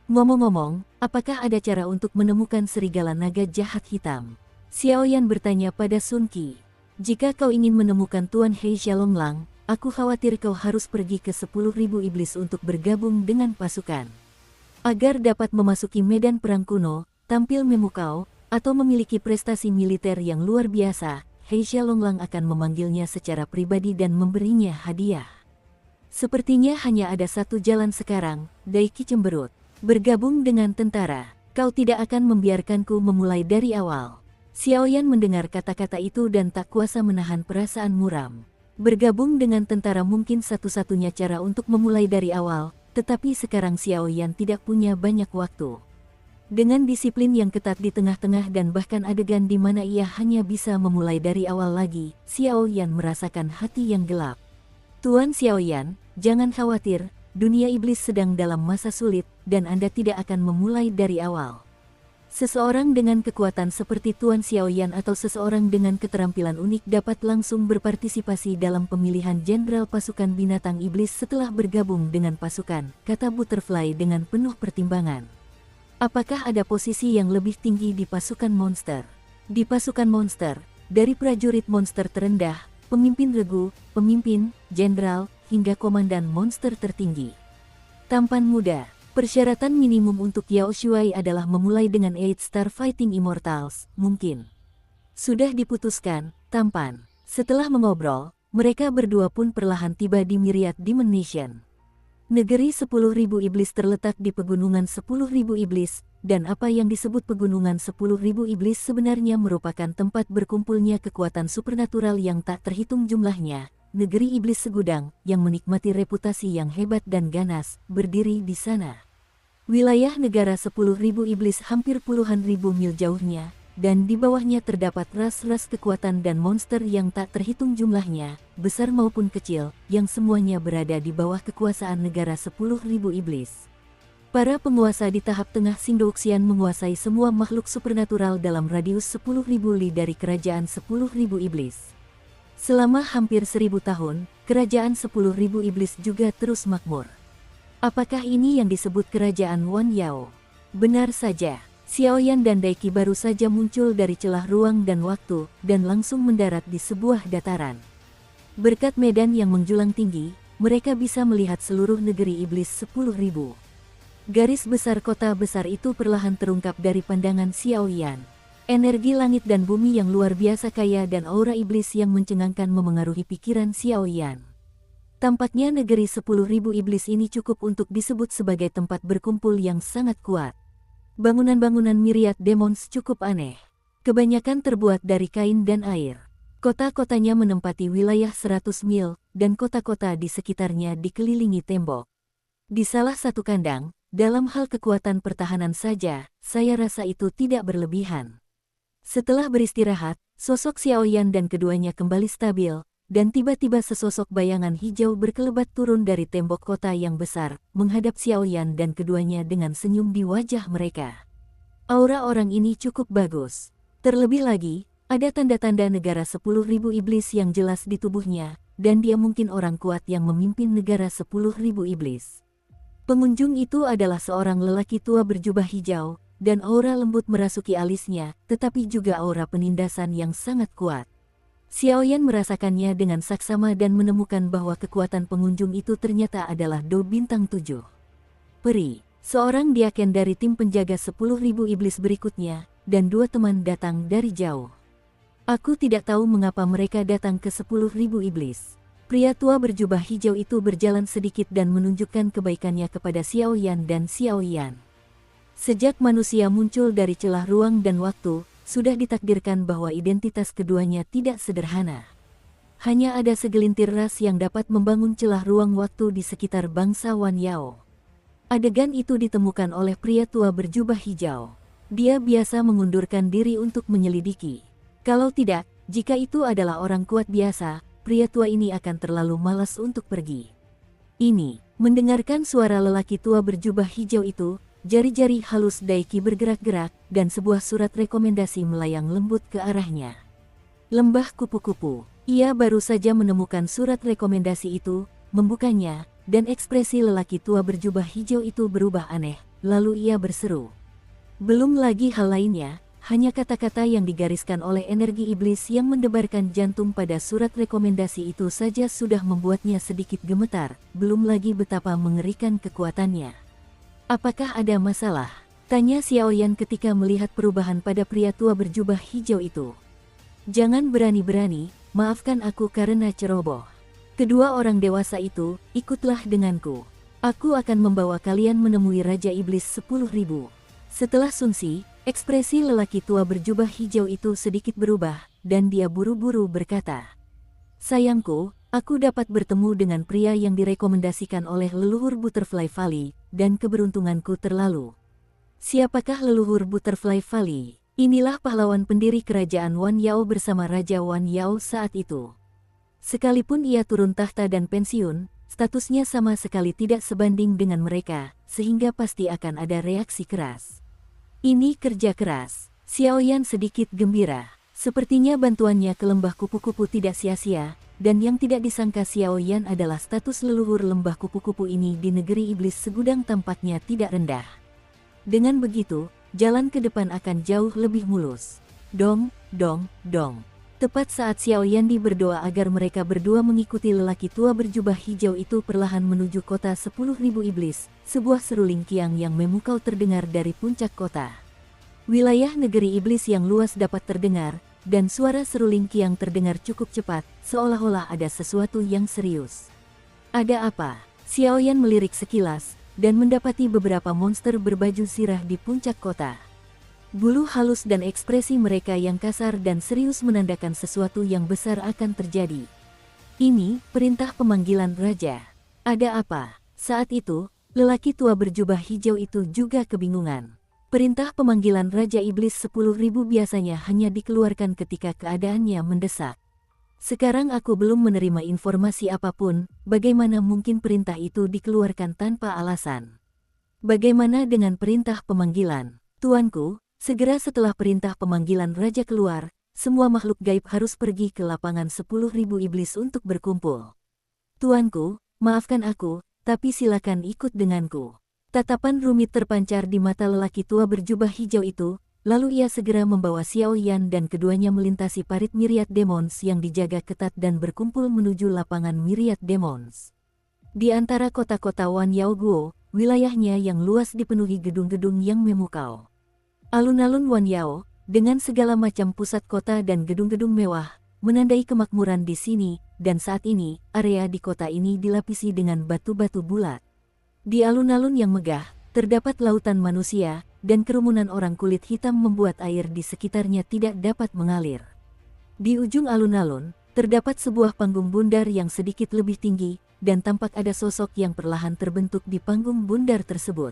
Speaker 1: Ngomong-ngomong, apakah ada cara untuk menemukan serigala naga jahat hitam? Xiaoyan bertanya pada Sun Qi. Jika kau ingin menemukan Tuan He Xiaolonglang, aku khawatir kau harus pergi ke 10.000 iblis untuk bergabung dengan pasukan. Agar dapat memasuki medan perang kuno, tampil memukau, atau memiliki prestasi militer yang luar biasa, He Xiaolonglang akan memanggilnya secara pribadi dan memberinya hadiah. Sepertinya hanya ada satu jalan sekarang, Daiki cemberut. Bergabung dengan tentara, kau tidak akan membiarkanku memulai dari awal. Xiaoyan mendengar kata-kata itu dan tak kuasa menahan perasaan muram. Bergabung dengan tentara mungkin satu-satunya cara untuk memulai dari awal, tetapi sekarang Xiaoyan tidak punya banyak waktu. Dengan disiplin yang ketat di tengah-tengah dan bahkan adegan di mana ia hanya bisa memulai dari awal lagi, Xiaoyan merasakan hati yang gelap. Tuan Xiaoyan, jangan khawatir, dunia iblis sedang dalam masa sulit, dan Anda tidak akan memulai dari awal. Seseorang dengan kekuatan seperti Tuan Xiaoyan atau seseorang dengan keterampilan unik dapat langsung berpartisipasi dalam pemilihan jenderal pasukan binatang iblis setelah bergabung dengan pasukan, kata Butterfly dengan penuh pertimbangan. Apakah ada posisi yang lebih tinggi di pasukan monster? Di pasukan monster, dari prajurit monster terendah, pemimpin regu, pemimpin, jenderal, hingga komandan monster tertinggi. Tampan muda. Persyaratan minimum untuk Yao Shuai adalah memulai dengan 8 Star Fighting Immortals, mungkin. Sudah diputuskan, tampan. Setelah mengobrol, mereka berdua pun perlahan tiba di Myriad Dimension. Negeri 10.000 iblis terletak di pegunungan 10.000 iblis, dan apa yang disebut pegunungan 10.000 iblis sebenarnya merupakan tempat berkumpulnya kekuatan supernatural yang tak terhitung jumlahnya. Negeri iblis segudang, yang menikmati reputasi yang hebat dan ganas, berdiri di sana. Wilayah negara 10.000 iblis hampir puluhan ribu mil jauhnya, dan di bawahnya terdapat ras-ras kekuatan dan monster yang tak terhitung jumlahnya, besar maupun kecil, yang semuanya berada di bawah kekuasaan negara 10.000 iblis. Para penguasa di tahap tengah Xingdouxian menguasai semua makhluk supernatural dalam radius 10.000 li dari kerajaan 10.000 iblis. Selama hampir 1000 tahun, kerajaan 10.000 iblis juga terus makmur. Apakah ini yang disebut kerajaan Wan Yao? Benar saja, Xiaoyan dan Daiki baru saja muncul dari celah ruang dan waktu, dan langsung mendarat di sebuah dataran. Berkat medan yang menjulang tinggi, mereka bisa melihat seluruh negeri iblis 10.000. Garis besar kota besar itu perlahan terungkap dari pandangan Xiaoyan. Energi langit dan bumi yang luar biasa kaya dan aura iblis yang mencengangkan memengaruhi pikiran Xiaoyan. Tampaknya negeri 10.000 iblis ini cukup untuk disebut sebagai tempat berkumpul yang sangat kuat. Bangunan-bangunan Myriad Demons cukup aneh. Kebanyakan terbuat dari kain dan air. Kota-kotanya menempati wilayah 100 mil, dan kota-kota di sekitarnya dikelilingi tembok. Di salah satu kandang, dalam hal kekuatan pertahanan saja, saya rasa itu tidak berlebihan. Setelah beristirahat, sosok Xiaoyan dan keduanya kembali stabil, dan tiba-tiba sesosok bayangan hijau berkelebat turun dari tembok kota yang besar, menghadap Xiaoyan dan keduanya dengan senyum di wajah mereka. Aura orang ini cukup bagus. Terlebih lagi, ada tanda-tanda negara 10.000 iblis yang jelas di tubuhnya, dan dia mungkin orang kuat yang memimpin negara 10.000 iblis. Pengunjung itu adalah seorang lelaki tua berjubah hijau, dan aura lembut merasuki alisnya, tetapi juga aura penindasan yang sangat kuat. Xiaoyan merasakannya dengan saksama dan menemukan bahwa kekuatan pengunjung itu ternyata adalah Do Bintang 7. Peri, seorang diaken dari tim penjaga 10.000 iblis berikutnya, dan dua teman datang dari jauh. Aku tidak tahu mengapa mereka datang ke 10.000 iblis. Pria tua berjubah hijau itu berjalan sedikit dan menunjukkan kebaikannya kepada Xiaoyan dan Xiaoyan. Sejak manusia muncul dari celah ruang dan waktu, sudah ditakdirkan bahwa identitas keduanya tidak sederhana. Hanya ada segelintir ras yang dapat membangun celah ruang waktu di sekitar bangsa Wan Yao. Adegan itu ditemukan oleh pria tua berjubah hijau. Dia biasa mengundurkan diri untuk menyelidiki. Kalau tidak, jika itu adalah orang kuat biasa, pria tua ini akan terlalu malas untuk pergi. Ini, mendengarkan suara lelaki tua berjubah hijau itu, jari-jari halus Daiki bergerak-gerak, dan sebuah surat rekomendasi melayang lembut ke arahnya. Lembah kupu-kupu. Ia baru saja menemukan surat rekomendasi itu, membukanya, dan ekspresi lelaki tua berjubah hijau itu berubah aneh, lalu ia berseru. Belum lagi hal lainnya, hanya kata-kata yang digariskan oleh energi iblis yang mendebarkan jantung pada surat rekomendasi itu saja sudah membuatnya sedikit gemetar, belum lagi betapa mengerikan kekuatannya. Apakah ada masalah? Tanya Xiaoyan ketika melihat perubahan pada pria tua berjubah hijau itu. Jangan berani-berani, maafkan aku karena ceroboh. Kedua orang dewasa itu, ikutlah denganku. Aku akan membawa kalian menemui Raja Iblis 10.000. Setelah Sunsi, ekspresi lelaki tua berjubah hijau itu sedikit berubah, dan dia buru-buru berkata, sayangku, aku dapat bertemu dengan pria yang direkomendasikan oleh leluhur Butterfly Valley, dan keberuntunganku terlalu. Siapakah leluhur Butterfly Valley? Inilah pahlawan pendiri kerajaan Wan Yao bersama Raja Wan Yao saat itu. Sekalipun ia turun tahta dan pensiun, statusnya sama sekali tidak sebanding dengan mereka, sehingga pasti akan ada reaksi keras. Ini kerja keras. Xiaoyan sedikit gembira. Sepertinya bantuannya ke lembah kupu-kupu tidak sia-sia, dan yang tidak disangka Xiaoyan adalah status leluhur lembah kupu-kupu ini di negeri iblis segudang tampaknya tidak rendah. Dengan begitu, jalan ke depan akan jauh lebih mulus. Dong, dong, dong. Tepat saat Xiaoyan berdoa agar mereka berdua mengikuti lelaki tua berjubah hijau itu perlahan menuju kota 10.000 iblis, sebuah seruling kiang yang memukau terdengar dari puncak kota. Wilayah negeri iblis yang luas dapat terdengar, dan suara seruling kiang terdengar cukup cepat, seolah-olah ada sesuatu yang serius. Ada apa? Xiaoyan melirik sekilas, dan mendapati beberapa monster berbaju zirah di puncak kota. Bulu halus dan ekspresi mereka yang kasar dan serius menandakan sesuatu yang besar akan terjadi. Ini perintah pemanggilan raja. Ada apa? Saat itu, lelaki tua berjubah hijau itu juga kebingungan. Perintah pemanggilan Raja Iblis 10.000 biasanya hanya dikeluarkan ketika keadaannya mendesak. Sekarang aku belum menerima informasi apapun, bagaimana mungkin perintah itu dikeluarkan tanpa alasan? Bagaimana dengan perintah pemanggilan? Tuanku, segera setelah perintah pemanggilan raja keluar, semua makhluk gaib harus pergi ke lapangan 10.000 iblis untuk berkumpul. Tuanku, maafkan aku, tapi silakan ikut denganku. Tatapan rumit terpancar di mata lelaki tua berjubah hijau itu, lalu ia segera membawa Xiaoyan dan keduanya melintasi parit Myriad Demons yang dijaga ketat dan berkumpul menuju lapangan Myriad Demons. Di antara kota-kota Wan Yao Guo, wilayahnya yang luas dipenuhi gedung-gedung yang memukau. Alun-alun Wan Yao, dengan segala macam pusat kota dan gedung-gedung mewah, menandai kemakmuran di sini, dan saat ini, area di kota ini dilapisi dengan batu-batu bulat. Di alun-alun yang megah, terdapat lautan manusia, dan kerumunan orang kulit hitam membuat air di sekitarnya tidak dapat mengalir. Di ujung alun-alun, terdapat sebuah panggung bundar yang sedikit lebih tinggi, dan tampak ada sosok yang perlahan terbentuk di panggung bundar tersebut.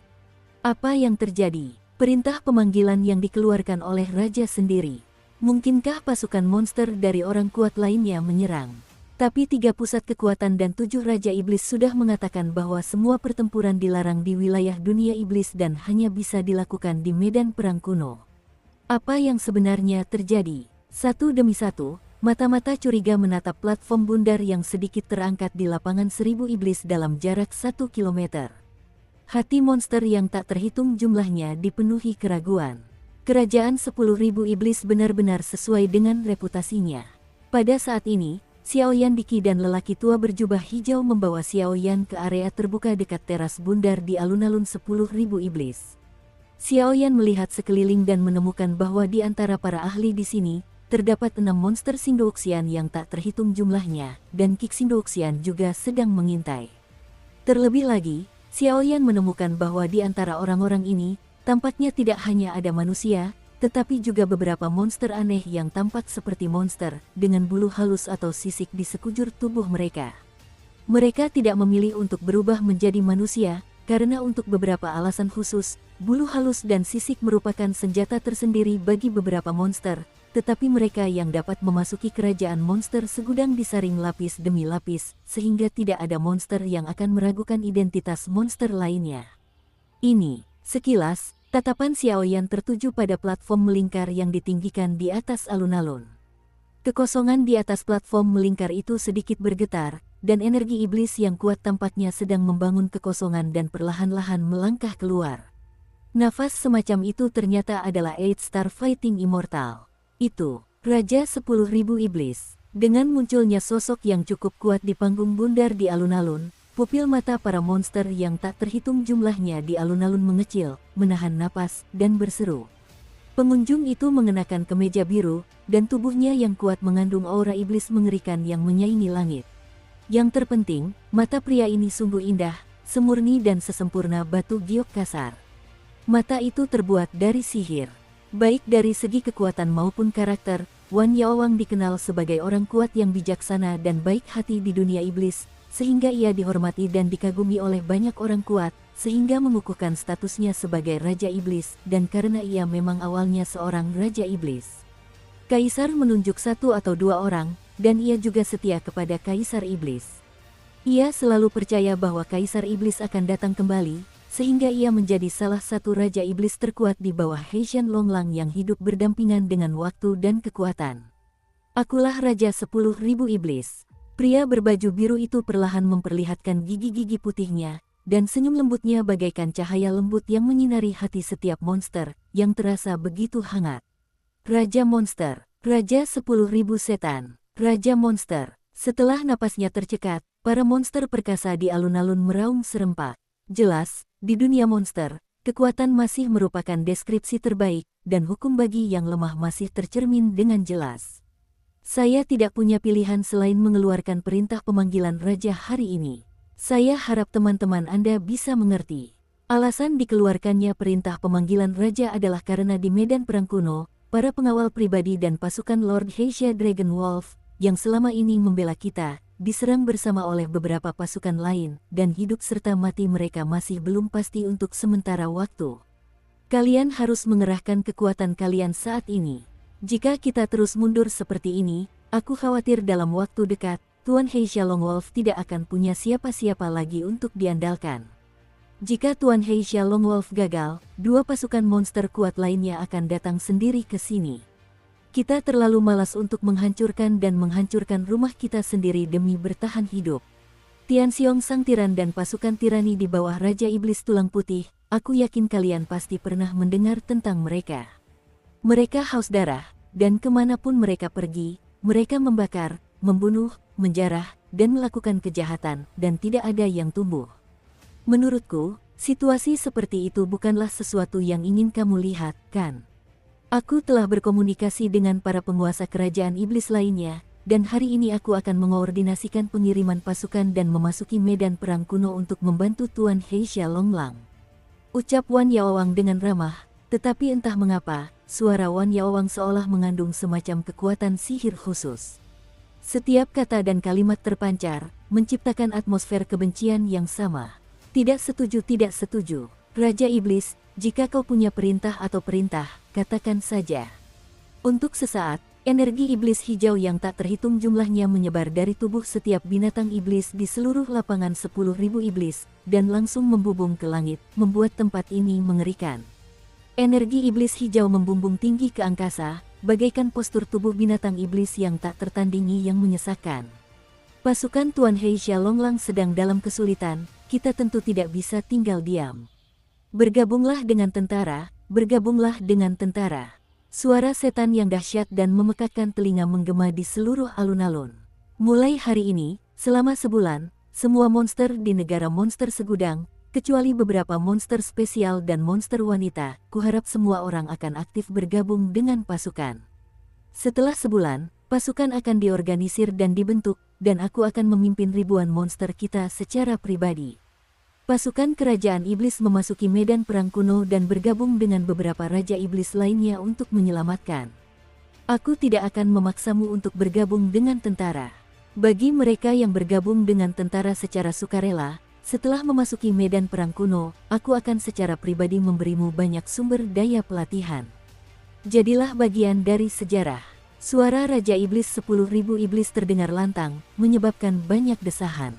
Speaker 1: Apa yang terjadi? Perintah pemanggilan yang dikeluarkan oleh raja sendiri. Mungkinkah pasukan monster dari orang kuat lainnya menyerang? Tapi 3 pusat kekuatan dan 7 Raja Iblis sudah mengatakan bahwa semua pertempuran dilarang di wilayah dunia iblis dan hanya bisa dilakukan di medan perang kuno. Apa yang sebenarnya terjadi? Satu demi satu, mata-mata curiga menatap platform bundar yang sedikit terangkat di lapangan 1000 iblis dalam jarak 1 kilometer. Hati monster yang tak terhitung jumlahnya dipenuhi keraguan. Kerajaan 10.000 iblis benar-benar sesuai dengan reputasinya. Pada saat ini, Xiaoyan Diki dan lelaki tua berjubah hijau membawa Xiaoyan ke area terbuka dekat teras bundar di alun-alun 10.000 iblis. Xiaoyan melihat sekeliling dan menemukan bahwa di antara para ahli di sini, terdapat 6 monster Sindoxian yang tak terhitung jumlahnya, dan Kick Sindoxian juga sedang mengintai. Terlebih lagi, Xiaoyan menemukan bahwa di antara orang-orang ini, tampaknya tidak hanya ada manusia, tetapi juga beberapa monster aneh yang tampak seperti monster, dengan bulu halus atau sisik di sekujur tubuh mereka. Mereka tidak memilih untuk berubah menjadi manusia, karena untuk beberapa alasan khusus, bulu halus dan sisik merupakan senjata tersendiri bagi beberapa monster, tetapi mereka yang dapat memasuki kerajaan monster segudang disaring lapis demi lapis, sehingga tidak ada monster yang akan meragukan identitas monster lainnya. Ini, sekilas, tatapan Xiaoyan tertuju pada platform melingkar yang ditinggikan di atas alun-alun. Kekosongan di atas platform melingkar itu sedikit bergetar, dan energi iblis yang kuat tampaknya sedang membangun kekosongan dan perlahan-lahan melangkah keluar. Nafas semacam itu ternyata adalah Eight Star Fighting Immortal. Itu, Raja 10.000 Iblis. Dengan munculnya sosok yang cukup kuat di panggung bundar di alun-alun, Pupil mata para monster yang tak terhitung jumlahnya di alun-alun mengecil, menahan napas, dan berseru. Pengunjung itu mengenakan kemeja biru, dan tubuhnya yang kuat mengandung aura iblis mengerikan yang menyaingi langit. Yang terpenting, mata pria ini sungguh indah, semurni dan sesempurna batu giok kasar. Mata itu terbuat dari sihir. Baik dari segi kekuatan maupun karakter, Wan Yaowang dikenal sebagai orang kuat yang bijaksana dan baik hati di dunia iblis, sehingga ia dihormati dan dikagumi oleh banyak orang kuat, sehingga mengukuhkan statusnya sebagai Raja Iblis, dan karena ia memang awalnya seorang Raja Iblis. Kaisar menunjuk 1 atau 2 orang, dan ia juga setia kepada Kaisar Iblis. Ia selalu percaya bahwa Kaisar Iblis akan datang kembali, sehingga ia menjadi salah satu Raja Iblis terkuat di bawah Heishan Longlang yang hidup berdampingan dengan waktu dan kekuatan. Akulah Raja 10.000 Iblis. Pria berbaju biru itu perlahan memperlihatkan gigi-gigi putihnya, dan senyum lembutnya bagaikan cahaya lembut yang menyinari hati setiap monster, yang terasa begitu hangat. Raja Monster, Raja 10.000 Setan, Raja Monster. Setelah napasnya tercekat, para monster perkasa di alun-alun meraung serempak. Jelas, di dunia monster, kekuatan masih merupakan deskripsi terbaik, dan hukum bagi yang lemah masih tercermin dengan jelas. Saya tidak punya pilihan selain mengeluarkan perintah pemanggilan raja hari ini. Saya harap teman-teman Anda bisa mengerti. Alasan dikeluarkannya perintah pemanggilan raja adalah karena di medan perang kuno, para pengawal pribadi dan pasukan Lord Heisha Dragon Wolf, yang selama ini membela kita, diserang bersama oleh beberapa pasukan lain, dan hidup serta mati mereka masih belum pasti untuk sementara waktu. Kalian harus mengerahkan kekuatan kalian saat ini. Jika kita terus mundur seperti ini, aku khawatir dalam waktu dekat, Tuan Heisha Longwolf tidak akan punya siapa-siapa lagi untuk diandalkan. Jika Tuan Heisha Longwolf gagal, 2 pasukan monster kuat lainnya akan datang sendiri ke sini. Kita terlalu malas untuk menghancurkan rumah kita sendiri demi bertahan hidup. Tianxiong Sang Tiran dan pasukan tirani di bawah Raja Iblis Tulang Putih, aku yakin kalian pasti pernah mendengar tentang mereka. Mereka haus darah, dan kemanapun mereka pergi, mereka membakar, membunuh, menjarah, dan melakukan kejahatan, dan tidak ada yang tumbuh. Menurutku, situasi seperti itu bukanlah sesuatu yang ingin kamu lihat, kan? Aku telah berkomunikasi dengan para penguasa kerajaan iblis lainnya, dan hari ini aku akan mengoordinasikan pengiriman pasukan dan memasuki medan perang kuno untuk membantu Tuan Heisha Longlang. Ucap Wan Yaowang dengan ramah, tetapi entah mengapa, suara Wan Yaowang seolah mengandung semacam kekuatan sihir khusus. Setiap kata dan kalimat terpancar, menciptakan atmosfer kebencian yang sama. Tidak setuju, Raja Iblis, jika kau punya perintah, katakan saja. Untuk sesaat, energi iblis hijau yang tak terhitung jumlahnya menyebar dari tubuh setiap binatang iblis di seluruh lapangan 10.000 iblis, dan langsung membubung ke langit, membuat tempat ini mengerikan. Energi iblis hijau membumbung tinggi ke angkasa, bagaikan postur tubuh binatang iblis yang tak tertandingi yang menyesakan. Pasukan Tuan Heisha Longlang sedang dalam kesulitan, kita tentu tidak bisa tinggal diam. Bergabunglah dengan tentara, bergabunglah dengan tentara. Suara setan yang dahsyat dan memekakkan telinga menggema di seluruh alun-alun. Mulai hari ini, selama sebulan, semua monster di negara monster segudang, kecuali beberapa monster spesial dan monster wanita, kuharap semua orang akan aktif bergabung dengan pasukan. Setelah sebulan, pasukan akan diorganisir dan dibentuk, dan aku akan memimpin ribuan monster kita secara pribadi. Pasukan kerajaan iblis memasuki medan perang kuno dan bergabung dengan beberapa raja iblis lainnya untuk menyelamatkan. Aku tidak akan memaksamu untuk bergabung dengan tentara. Bagi mereka yang bergabung dengan tentara secara sukarela, setelah memasuki medan perang kuno, aku akan secara pribadi memberimu banyak sumber daya pelatihan. Jadilah bagian dari sejarah. Suara Raja Iblis 10.000 iblis terdengar lantang, menyebabkan banyak desahan.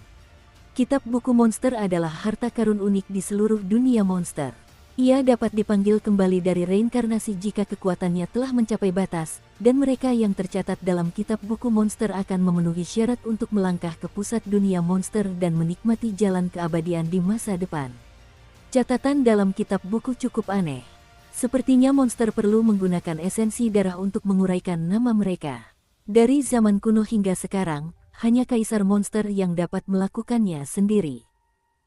Speaker 1: Kitab buku monster adalah harta karun unik di seluruh dunia monster. Ia dapat dipanggil kembali dari reinkarnasi jika kekuatannya telah mencapai batas, dan mereka yang tercatat dalam kitab buku monster akan memenuhi syarat untuk melangkah ke pusat dunia monster dan menikmati jalan keabadian di masa depan. Catatan dalam kitab buku cukup aneh. Sepertinya monster perlu menggunakan esensi darah untuk menguraikan nama mereka. Dari zaman kuno hingga sekarang, hanya Kaisar Monster yang dapat melakukannya sendiri.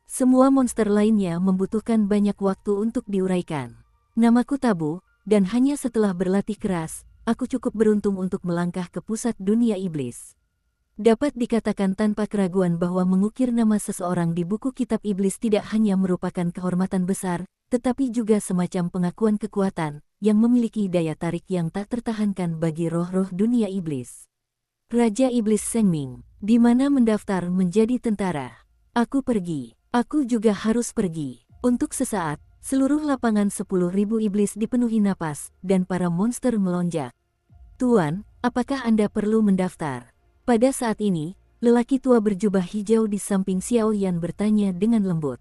Speaker 1: Semua monster lainnya membutuhkan banyak waktu untuk diuraikan. Namaku Tabu, dan hanya setelah berlatih keras, aku cukup beruntung untuk melangkah ke pusat dunia iblis. Dapat dikatakan tanpa keraguan bahwa mengukir nama seseorang di buku kitab iblis tidak hanya merupakan kehormatan besar, tetapi juga semacam pengakuan kekuatan yang memiliki daya tarik yang tak tertahankan bagi roh-roh dunia iblis. Raja Iblis Sengming, di mana mendaftar menjadi tentara? Aku pergi. Aku juga harus pergi. Untuk sesaat, seluruh lapangan 10.000 iblis dipenuhi napas, dan para monster melonjak. Tuan, apakah Anda perlu mendaftar? Pada saat ini, lelaki tua berjubah hijau di samping Xiao Yan bertanya dengan lembut.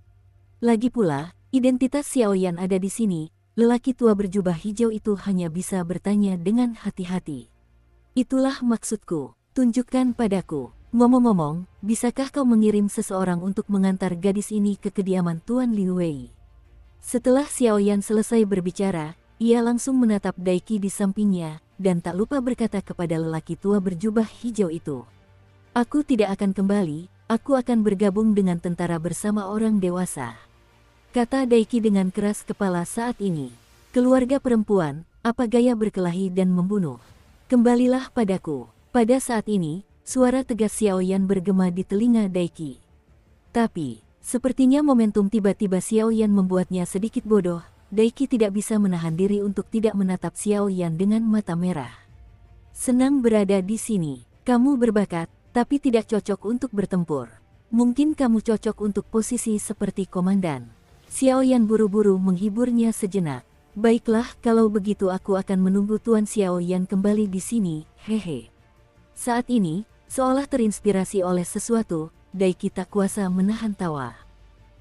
Speaker 1: Lagi pula, identitas Xiao Yan ada di sini, lelaki tua berjubah hijau itu hanya bisa bertanya dengan hati-hati. Itulah maksudku, tunjukkan padaku. Ngomong-ngomong, bisakah kau mengirim seseorang untuk mengantar gadis ini ke kediaman Tuan Liu Wei? Setelah Xiao Yan selesai berbicara, ia langsung menatap Daiki di sampingnya, dan tak lupa berkata kepada lelaki tua berjubah hijau itu. Aku tidak akan kembali, aku akan bergabung dengan tentara bersama orang dewasa. Kata Daiki dengan keras kepala saat ini. Keluarga perempuan, apa gaya berkelahi dan membunuh? Kembalilah padaku. Pada saat ini, suara tegas Xiao Yan bergema di telinga Daiki. Tapi, sepertinya momentum tiba-tiba Xiao Yan membuatnya sedikit bodoh. Daiki tidak bisa menahan diri untuk tidak menatap Xiao Yan dengan mata merah. Senang berada di sini. Kamu berbakat, tapi tidak cocok untuk bertempur. Mungkin kamu cocok untuk posisi seperti komandan. Xiao Yan buru-buru menghiburnya sejenak. Baiklah, kalau begitu aku akan menunggu Tuan Xiao Yan kembali di sini, hehe. Saat ini, seolah terinspirasi oleh sesuatu, Daiki tak kuasa menahan tawa.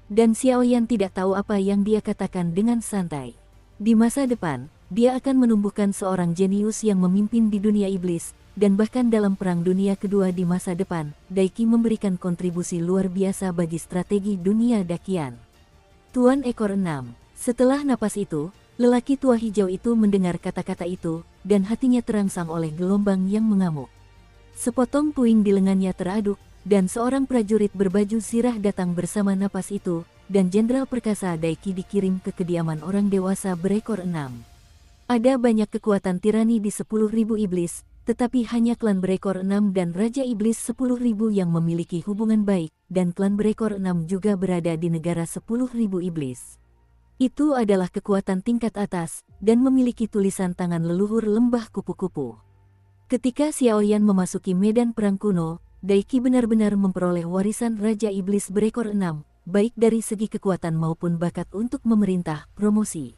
Speaker 1: Dan Xiao Yan tidak tahu apa yang dia katakan dengan santai. Di masa depan, dia akan menumbuhkan seorang jenius yang memimpin di dunia iblis, dan bahkan dalam Perang Dunia Kedua di masa depan, Daiki memberikan kontribusi luar biasa bagi strategi dunia dakian. Tuan Ekor 6. Setelah napas itu, lelaki tua hijau itu mendengar kata-kata itu, dan hatinya terangsang oleh gelombang yang mengamuk. Sepotong puing di lengannya teraduk, dan seorang prajurit berbaju zirah datang bersama napas itu, dan Jenderal Perkasa Daiki dikirim ke kediaman orang dewasa berekor 6. Ada banyak kekuatan tirani di 10.000 iblis, tetapi hanya klan berekor 6 dan Raja Iblis 10.000 yang memiliki hubungan baik, dan klan berekor 6 juga berada di negara 10.000 iblis. Itu adalah kekuatan tingkat atas, dan memiliki tulisan tangan leluhur lembah kupu-kupu. Ketika Xiao Yan memasuki medan perang kuno, Daiki benar-benar memperoleh warisan Raja Iblis berekor 6, baik dari segi kekuatan maupun bakat untuk memerintah, promosi.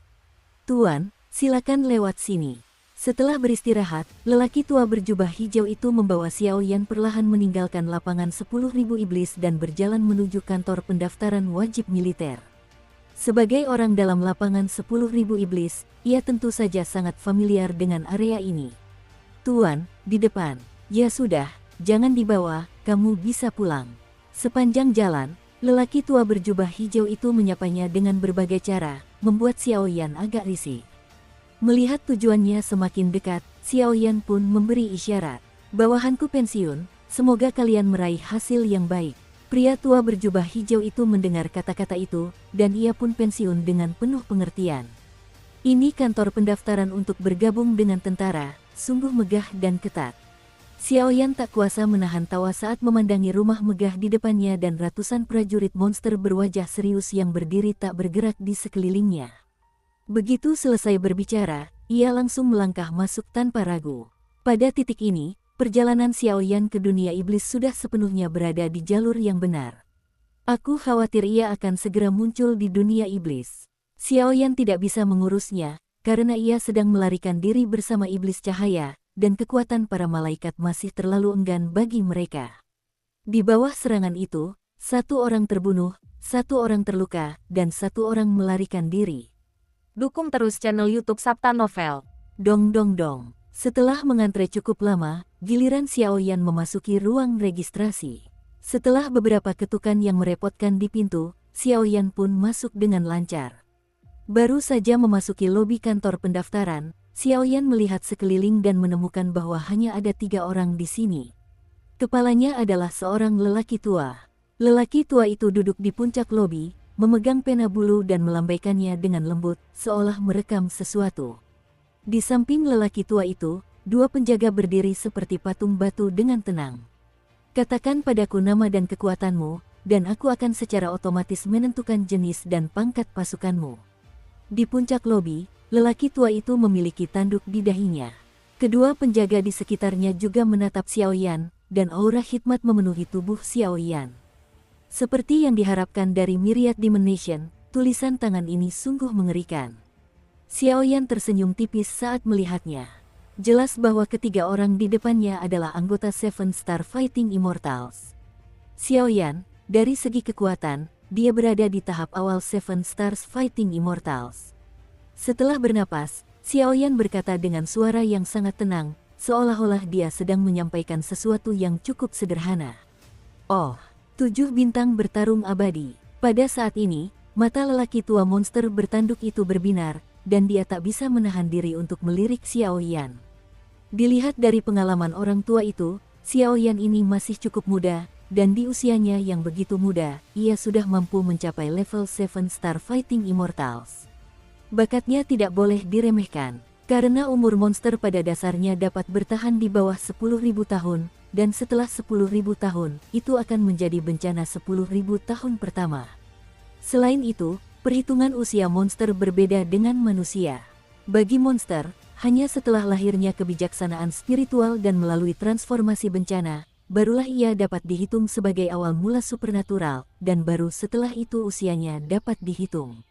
Speaker 1: Tuan, silakan lewat sini. Setelah beristirahat, lelaki tua berjubah hijau itu membawa Xiao Yan perlahan meninggalkan lapangan 10.000 iblis dan berjalan menuju kantor pendaftaran wajib militer. Sebagai orang dalam lapangan 10.000 iblis, ia tentu saja sangat familiar dengan area ini. Tuan, di depan. Ya sudah. Jangan dibawa, kamu bisa pulang. Sepanjang jalan, lelaki tua berjubah hijau itu menyapanya dengan berbagai cara, membuat Xiao Yan agak risih. Melihat tujuannya semakin dekat, Xiao Yan pun memberi isyarat. Bawahanku pensiun, semoga kalian meraih hasil yang baik. Pria tua berjubah hijau itu mendengar kata-kata itu, dan ia pun pensiun dengan penuh pengertian. Ini kantor pendaftaran untuk bergabung dengan tentara, sungguh megah dan ketat. Xiao Yan tak kuasa menahan tawa saat memandangi rumah megah di depannya dan ratusan prajurit monster berwajah serius yang berdiri tak bergerak di sekelilingnya. Begitu selesai berbicara, ia langsung melangkah masuk tanpa ragu. Pada titik ini, perjalanan Xiao Yan ke dunia iblis sudah sepenuhnya berada di jalur yang benar. Aku khawatir ia akan segera muncul di dunia iblis. Xiao Yan tidak bisa mengurusnya, karena ia sedang melarikan diri bersama iblis cahaya, dan kekuatan para malaikat masih terlalu enggan bagi mereka. Di bawah serangan itu, satu orang terbunuh, satu orang terluka, dan satu orang melarikan diri.
Speaker 2: Dukung terus channel YouTube Sabta Novel.
Speaker 1: Dong dong dong. Setelah mengantre cukup lama, giliran Xiao Yan memasuki ruang registrasi. Setelah beberapa ketukan yang merepotkan di pintu, Xiao Yan pun masuk dengan lancar. Baru saja memasuki lobi kantor pendaftaran, Xiao Yan melihat sekeliling dan menemukan bahwa hanya ada 3 orang di sini. Kepalanya adalah seorang lelaki tua. Lelaki tua itu duduk di puncak lobi, memegang pena bulu dan melambaikannya dengan lembut, seolah merekam sesuatu. Di samping lelaki tua itu, dua penjaga berdiri seperti patung batu dengan tenang. Katakan padaku nama dan kekuatanmu, dan aku akan secara otomatis menentukan jenis dan pangkat pasukanmu. Di puncak lobi, lelaki tua itu memiliki tanduk di dahinya. Kedua penjaga di sekitarnya juga menatap Xiao Yan, dan aura hikmat memenuhi tubuh Xiao Yan. Seperti yang diharapkan dari Myriad Dimension, tulisan tangan ini sungguh mengerikan. Xiao Yan tersenyum tipis saat melihatnya. Jelas bahwa ketiga orang di depannya adalah anggota Seven Star Fighting Immortals. Xiao Yan, dari segi kekuatan, dia berada di tahap awal Seven Stars Fighting Immortals. Setelah bernapas, Xiao Yan berkata dengan suara yang sangat tenang, seolah-olah dia sedang menyampaikan sesuatu yang cukup sederhana. Oh, 7 bintang bertarung abadi. Pada saat ini, mata lelaki tua monster bertanduk itu berbinar, dan dia tak bisa menahan diri untuk melirik Xiao Yan. Dilihat dari pengalaman orang tua itu, Xiao Yan ini masih cukup muda, dan di usianya yang begitu muda, ia sudah mampu mencapai level 7 Star Fighting Immortals. Bakatnya tidak boleh diremehkan. Karena umur monster pada dasarnya dapat bertahan di bawah 10.000 tahun, dan setelah 10.000 tahun, itu akan menjadi bencana 10.000 tahun pertama. Selain itu, perhitungan usia monster berbeda dengan manusia. Bagi monster, hanya setelah lahirnya kebijaksanaan spiritual dan melalui transformasi bencana, barulah ia dapat dihitung sebagai awal mula supernatural, dan baru setelah itu usianya dapat dihitung.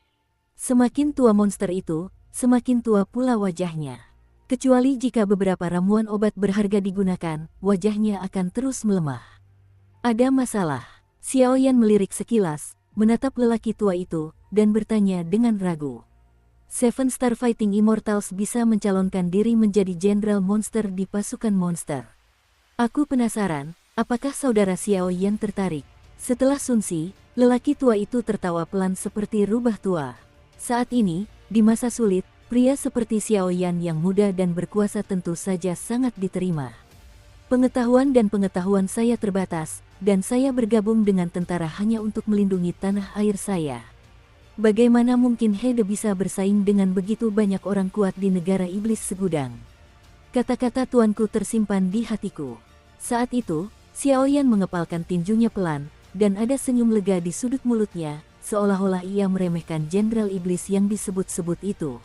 Speaker 1: Semakin tua monster itu, semakin tua pula wajahnya. Kecuali jika beberapa ramuan obat berharga digunakan, wajahnya akan terus melemah. Ada masalah. Xiao Yan melirik sekilas, menatap lelaki tua itu, dan bertanya dengan ragu. Seven Star Fighting Immortals bisa mencalonkan diri menjadi jenderal monster di pasukan monster. Aku penasaran, apakah saudara Xiao Yan tertarik? Setelah Sunsi, lelaki tua itu tertawa pelan seperti rubah tua. Saat ini, di masa sulit, pria seperti Xiao Yan yang muda dan berkuasa tentu saja sangat diterima. Pengetahuan saya terbatas, dan saya bergabung dengan tentara hanya untuk melindungi tanah air saya. Bagaimana mungkin Hede bisa bersaing dengan begitu banyak orang kuat di negara iblis segudang? Kata-kata tuanku tersimpan di hatiku. Saat itu, Xiao Yan mengepalkan tinjunya pelan, dan ada senyum lega di sudut mulutnya, seolah-olah ia meremehkan jenderal iblis yang disebut-sebut itu.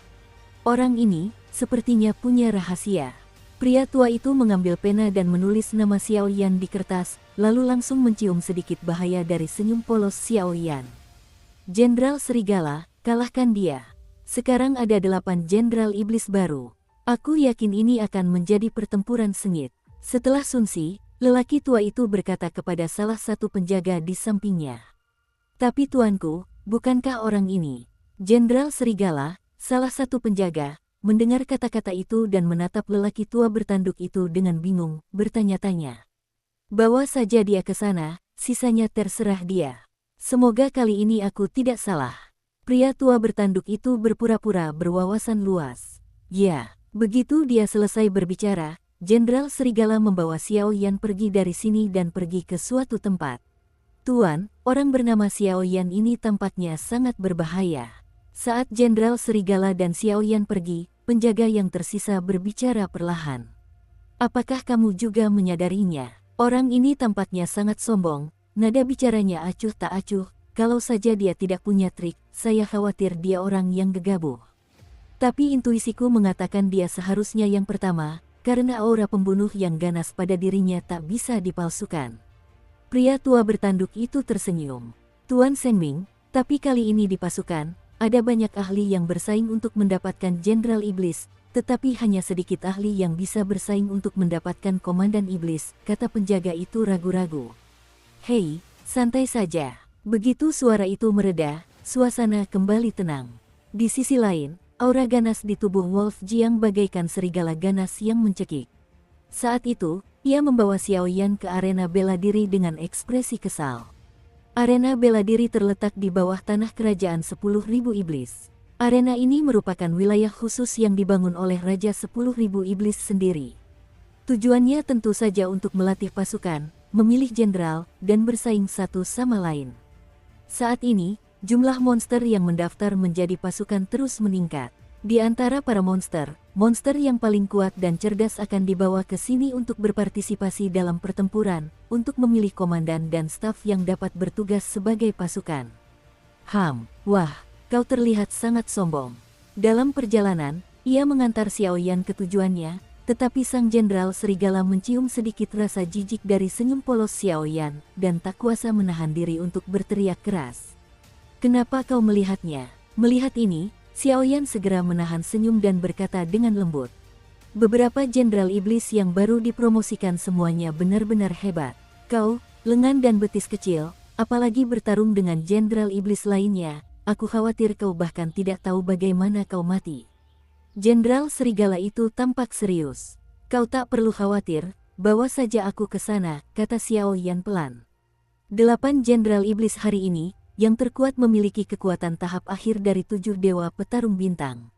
Speaker 1: Orang ini, sepertinya punya rahasia. Pria tua itu mengambil pena dan menulis nama Xiao Yan di kertas, lalu langsung mencium sedikit bahaya dari senyum polos Xiao Yan. Jenderal Serigala, kalahkan dia. Sekarang ada 8 jenderal iblis baru. Aku yakin ini akan menjadi pertempuran sengit. Setelah Sunsi, lelaki tua itu berkata kepada salah satu penjaga di sampingnya. Tapi tuanku, bukankah orang ini? Jenderal Serigala, salah satu penjaga, mendengar kata-kata itu dan menatap lelaki tua bertanduk itu dengan bingung, bertanya-tanya. Bawa saja dia ke sana, sisanya terserah dia. Semoga kali ini aku tidak salah. Pria tua bertanduk itu berpura-pura berwawasan luas. Ya, begitu dia selesai berbicara, Jenderal Serigala membawa Xiao Yan pergi dari sini dan pergi ke suatu tempat. Tuan, orang bernama Xiao Yan ini tampaknya sangat berbahaya. Saat Jenderal Serigala dan Xiao Yan pergi, penjaga yang tersisa berbicara perlahan. Apakah kamu juga menyadarinya? Orang ini tampaknya sangat sombong, nada bicaranya acuh tak acuh, kalau saja dia tidak punya trik, saya khawatir dia orang yang gegabah. Tapi intuisiku mengatakan dia seharusnya yang pertama, karena aura pembunuh yang ganas pada dirinya tak bisa dipalsukan. Pria tua bertanduk itu tersenyum. Tuan Senming, tapi kali ini di pasukan, ada banyak ahli yang bersaing untuk mendapatkan jenderal iblis, tetapi hanya sedikit ahli yang bisa bersaing untuk mendapatkan komandan iblis, kata penjaga itu ragu-ragu. Hei, santai saja. Begitu suara itu mereda, suasana kembali tenang. Di sisi lain, aura ganas di tubuh Wolf Jiang bagaikan serigala ganas yang mencekik. Saat itu, ia membawa Xiao Yan ke arena bela diri dengan ekspresi kesal. Arena bela diri terletak di bawah tanah kerajaan 10.000 iblis. Arena ini merupakan wilayah khusus yang dibangun oleh Raja 10.000 iblis sendiri. Tujuannya tentu saja untuk melatih pasukan, memilih jenderal, dan bersaing satu sama lain. Saat ini, jumlah monster yang mendaftar menjadi pasukan terus meningkat. Di antara para monster, monster yang paling kuat dan cerdas akan dibawa ke sini untuk berpartisipasi dalam pertempuran, untuk memilih komandan dan staf yang dapat bertugas sebagai pasukan. Wah, kau terlihat sangat sombong. Dalam perjalanan, ia mengantar Xiaoyan ke tujuannya, tetapi sang jenderal serigala mencium sedikit rasa jijik dari senyum polos Xiaoyan, dan tak kuasa menahan diri untuk berteriak keras. "Kenapa kau melihatnya?" Melihat ini, Xiaoyan segera menahan senyum dan berkata dengan lembut. "Beberapa jenderal iblis yang baru dipromosikan semuanya benar-benar hebat. Kau, lengan dan betis kecil, apalagi bertarung dengan jenderal iblis lainnya, aku khawatir kau bahkan tidak tahu bagaimana kau mati." Jenderal serigala itu tampak serius. "Kau tak perlu khawatir, bawa saja aku ke sana," kata Xiaoyan pelan. 8 jenderal iblis hari ini, yang terkuat memiliki kekuatan tahap akhir dari 7 dewa petarung bintang.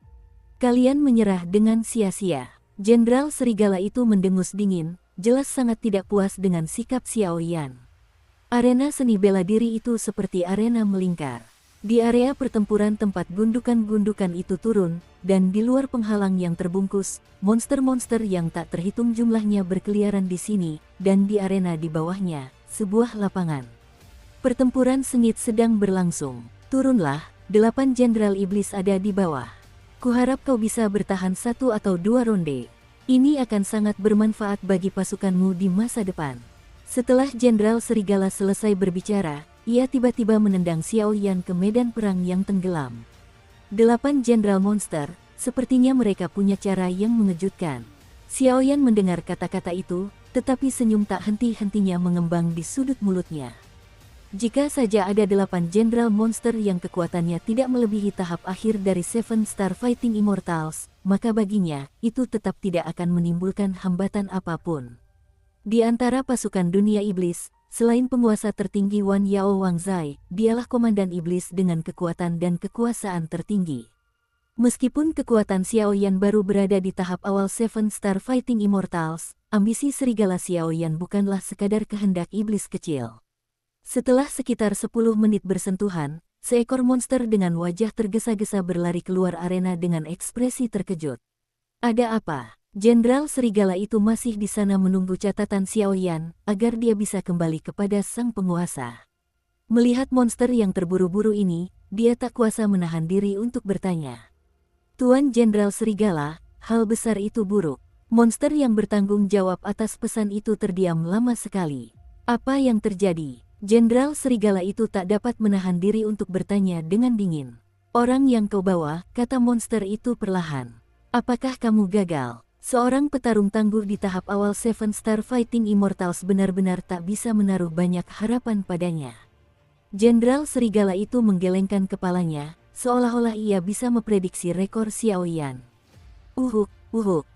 Speaker 1: Kalian menyerah dengan sia-sia. Jenderal serigala itu mendengus dingin, jelas sangat tidak puas dengan sikap Xiaoyan. Arena seni bela diri itu seperti arena melingkar. Di area pertempuran tempat gundukan-gundukan itu turun, dan di luar penghalang yang terbungkus, monster-monster yang tak terhitung jumlahnya berkeliaran di sini, dan di arena di bawahnya, sebuah lapangan. Pertempuran sengit sedang berlangsung. "Turunlah, 8 jenderal iblis ada di bawah. Kuharap kau bisa bertahan 1 atau 2 ronde. Ini akan sangat bermanfaat bagi pasukanmu di masa depan." Setelah jenderal serigala selesai berbicara, ia tiba-tiba menendang Xiaoyan ke medan perang yang tenggelam. 8 jenderal monster, sepertinya mereka punya cara yang mengejutkan. Xiaoyan mendengar kata-kata itu, tetapi senyum tak henti-hentinya mengembang di sudut mulutnya. Jika saja ada 8 jenderal monster yang kekuatannya tidak melebihi tahap akhir dari Seven Star Fighting Immortals, maka baginya, itu tetap tidak akan menimbulkan hambatan apapun. Di antara pasukan dunia iblis, selain penguasa tertinggi Wan Yao Wangzai, dialah komandan iblis dengan kekuatan dan kekuasaan tertinggi. Meskipun kekuatan Xiaoyan baru berada di tahap awal Seven Star Fighting Immortals, ambisi serigala Xiaoyan bukanlah sekadar kehendak iblis kecil. Setelah sekitar 10 menit bersentuhan, seekor monster dengan wajah tergesa-gesa berlari keluar arena dengan ekspresi terkejut. "Ada apa?" Jenderal serigala itu masih di sana menunggu catatan Xiaoyan, agar dia bisa kembali kepada sang penguasa. Melihat monster yang terburu-buru ini, dia tak kuasa menahan diri untuk bertanya. "Tuan Jenderal Serigala, hal besar itu buruk." Monster yang bertanggung jawab atas pesan itu terdiam lama sekali. "Apa yang terjadi?" Jenderal serigala itu tak dapat menahan diri untuk bertanya dengan dingin. "Orang yang kau bawa," kata monster itu perlahan. "Apakah kamu gagal?" Seorang petarung tangguh di tahap awal Seven Star Fighting Immortals benar-benar tak bisa menaruh banyak harapan padanya. Jenderal serigala itu menggelengkan kepalanya, seolah-olah ia bisa memprediksi rekor Xiaoyan.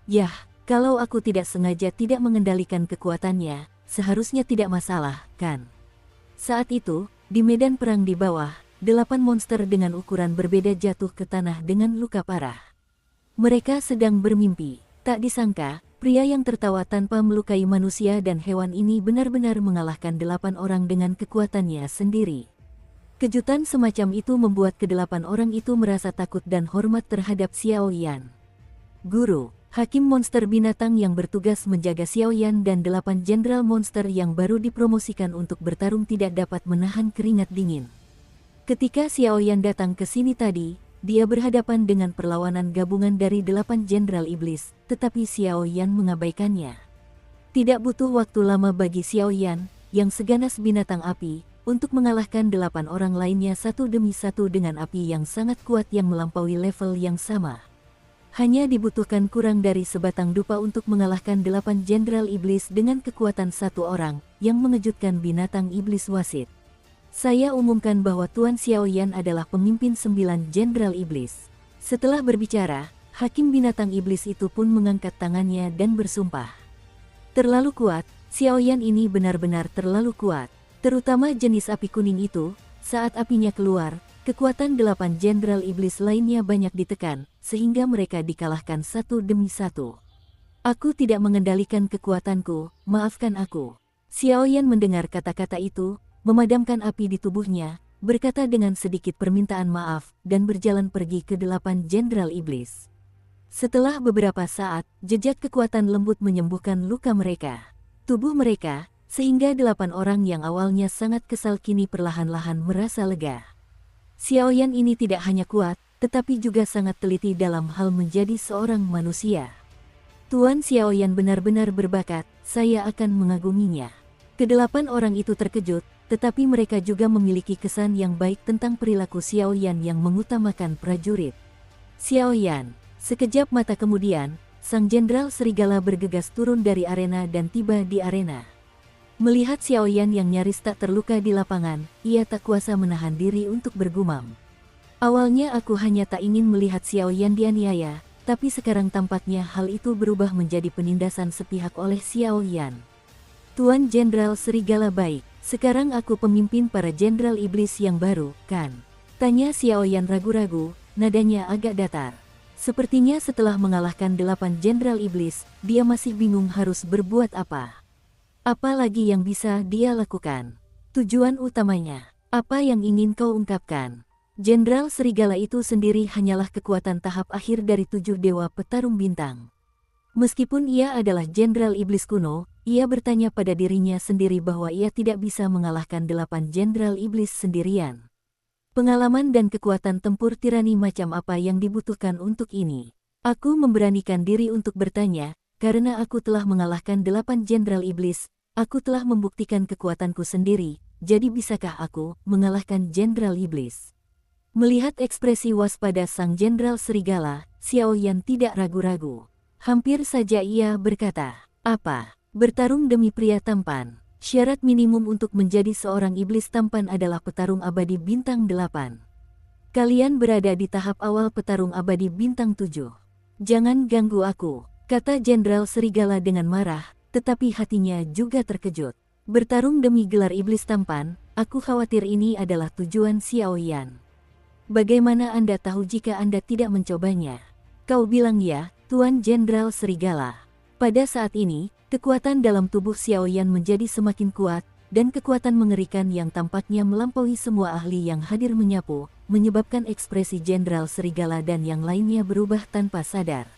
Speaker 1: Yah, kalau aku tidak sengaja tidak mengendalikan kekuatannya, seharusnya tidak masalah, kan?" Saat itu, di medan perang di bawah, 8 monster dengan ukuran berbeda jatuh ke tanah dengan luka parah. Mereka sedang bermimpi. Tak disangka, pria yang tertawa tanpa melukai manusia dan hewan ini benar-benar mengalahkan 8 orang dengan kekuatannya sendiri. Kejutan semacam itu membuat ke-8 orang itu merasa takut dan hormat terhadap Xiaoyan. Guru, hakim monster binatang yang bertugas menjaga Xiaoyan dan 8 jenderal monster yang baru dipromosikan untuk bertarung tidak dapat menahan keringat dingin. Ketika Xiaoyan datang ke sini tadi, dia berhadapan dengan perlawanan gabungan dari 8 jenderal iblis, tetapi Xiaoyan mengabaikannya. Tidak butuh waktu lama bagi Xiaoyan, yang seganas binatang api, untuk mengalahkan 8 orang lainnya satu demi satu dengan api yang sangat kuat yang melampaui level yang sama. Hanya dibutuhkan kurang dari sebatang dupa untuk mengalahkan 8 jenderal iblis dengan kekuatan satu orang, yang mengejutkan binatang iblis wasit. "Saya umumkan bahwa Tuan Xiaoyan adalah pemimpin 9 jenderal iblis." Setelah berbicara, hakim binatang iblis itu pun mengangkat tangannya dan bersumpah. Terlalu kuat, Xiaoyan ini benar-benar terlalu kuat. Terutama jenis api kuning itu, saat apinya keluar, kekuatan 8 jenderal iblis lainnya banyak ditekan, sehingga mereka dikalahkan satu demi satu. Aku tidak mengendalikan kekuatanku, maafkan aku. Xiaoyan mendengar kata-kata itu, memadamkan api di tubuhnya, berkata dengan sedikit permintaan maaf, dan berjalan pergi ke 8 Jenderal Iblis. Setelah beberapa saat, jejak kekuatan lembut menyembuhkan luka mereka. Tubuh mereka, sehingga 8 orang yang awalnya sangat kesal kini perlahan-lahan merasa lega. Xiaoyan ini tidak hanya kuat, tetapi juga sangat teliti dalam hal menjadi seorang manusia. Tuan Xiaoyan benar-benar berbakat, saya akan mengaguminya. Kedelapan orang itu terkejut, tetapi mereka juga memiliki kesan yang baik tentang perilaku Xiaoyan yang mengutamakan prajurit. Xiaoyan, sekejap mata kemudian, sang Jenderal Serigala bergegas turun dari arena dan tiba di arena. Melihat Xiaoyan yang nyaris tak terluka di lapangan, ia tak kuasa menahan diri untuk bergumam. Awalnya aku hanya tak ingin melihat Xiaoyan dianiaya, tapi sekarang tampaknya hal itu berubah menjadi penindasan sepihak oleh Xiaoyan. Tuan Jenderal Serigala baik, sekarang aku pemimpin para Jenderal Iblis yang baru, kan? Tanya Xiaoyan ragu-ragu, nadanya agak datar. Sepertinya setelah mengalahkan 8 Jenderal Iblis, dia masih bingung harus berbuat apa. Apa lagi yang bisa dia lakukan? Tujuan utamanya, apa yang ingin kau ungkapkan? Jenderal Serigala itu sendiri hanyalah kekuatan tahap akhir dari 7 dewa petarung bintang. Meskipun ia adalah Jenderal Iblis kuno, ia bertanya pada dirinya sendiri bahwa ia tidak bisa mengalahkan 8 Jenderal Iblis sendirian. Pengalaman dan kekuatan tempur tirani macam apa yang dibutuhkan untuk ini? Aku memberanikan diri untuk bertanya, karena aku telah mengalahkan 8 Jenderal Iblis, aku telah membuktikan kekuatanku sendiri, jadi bisakah aku mengalahkan Jenderal Iblis? Melihat ekspresi waspada sang Jenderal Serigala, Xiaoyan tidak ragu-ragu. Hampir saja ia berkata, apa? Bertarung demi pria tampan. Syarat minimum untuk menjadi seorang iblis tampan adalah petarung abadi bintang 8. Kalian berada di tahap awal petarung abadi bintang 7. Jangan ganggu aku, kata Jenderal Serigala dengan marah, tetapi hatinya juga terkejut. Bertarung demi gelar iblis tampan, aku khawatir ini adalah tujuan Xiaoyan. Bagaimana Anda tahu jika Anda tidak mencobanya? Kau bilang ya, Tuan Jenderal Serigala. Pada saat ini, kekuatan dalam tubuh Xiaoyan menjadi semakin kuat, dan kekuatan mengerikan yang tampaknya melampaui semua ahli yang hadir menyapu, menyebabkan ekspresi Jenderal Serigala dan yang lainnya berubah tanpa sadar.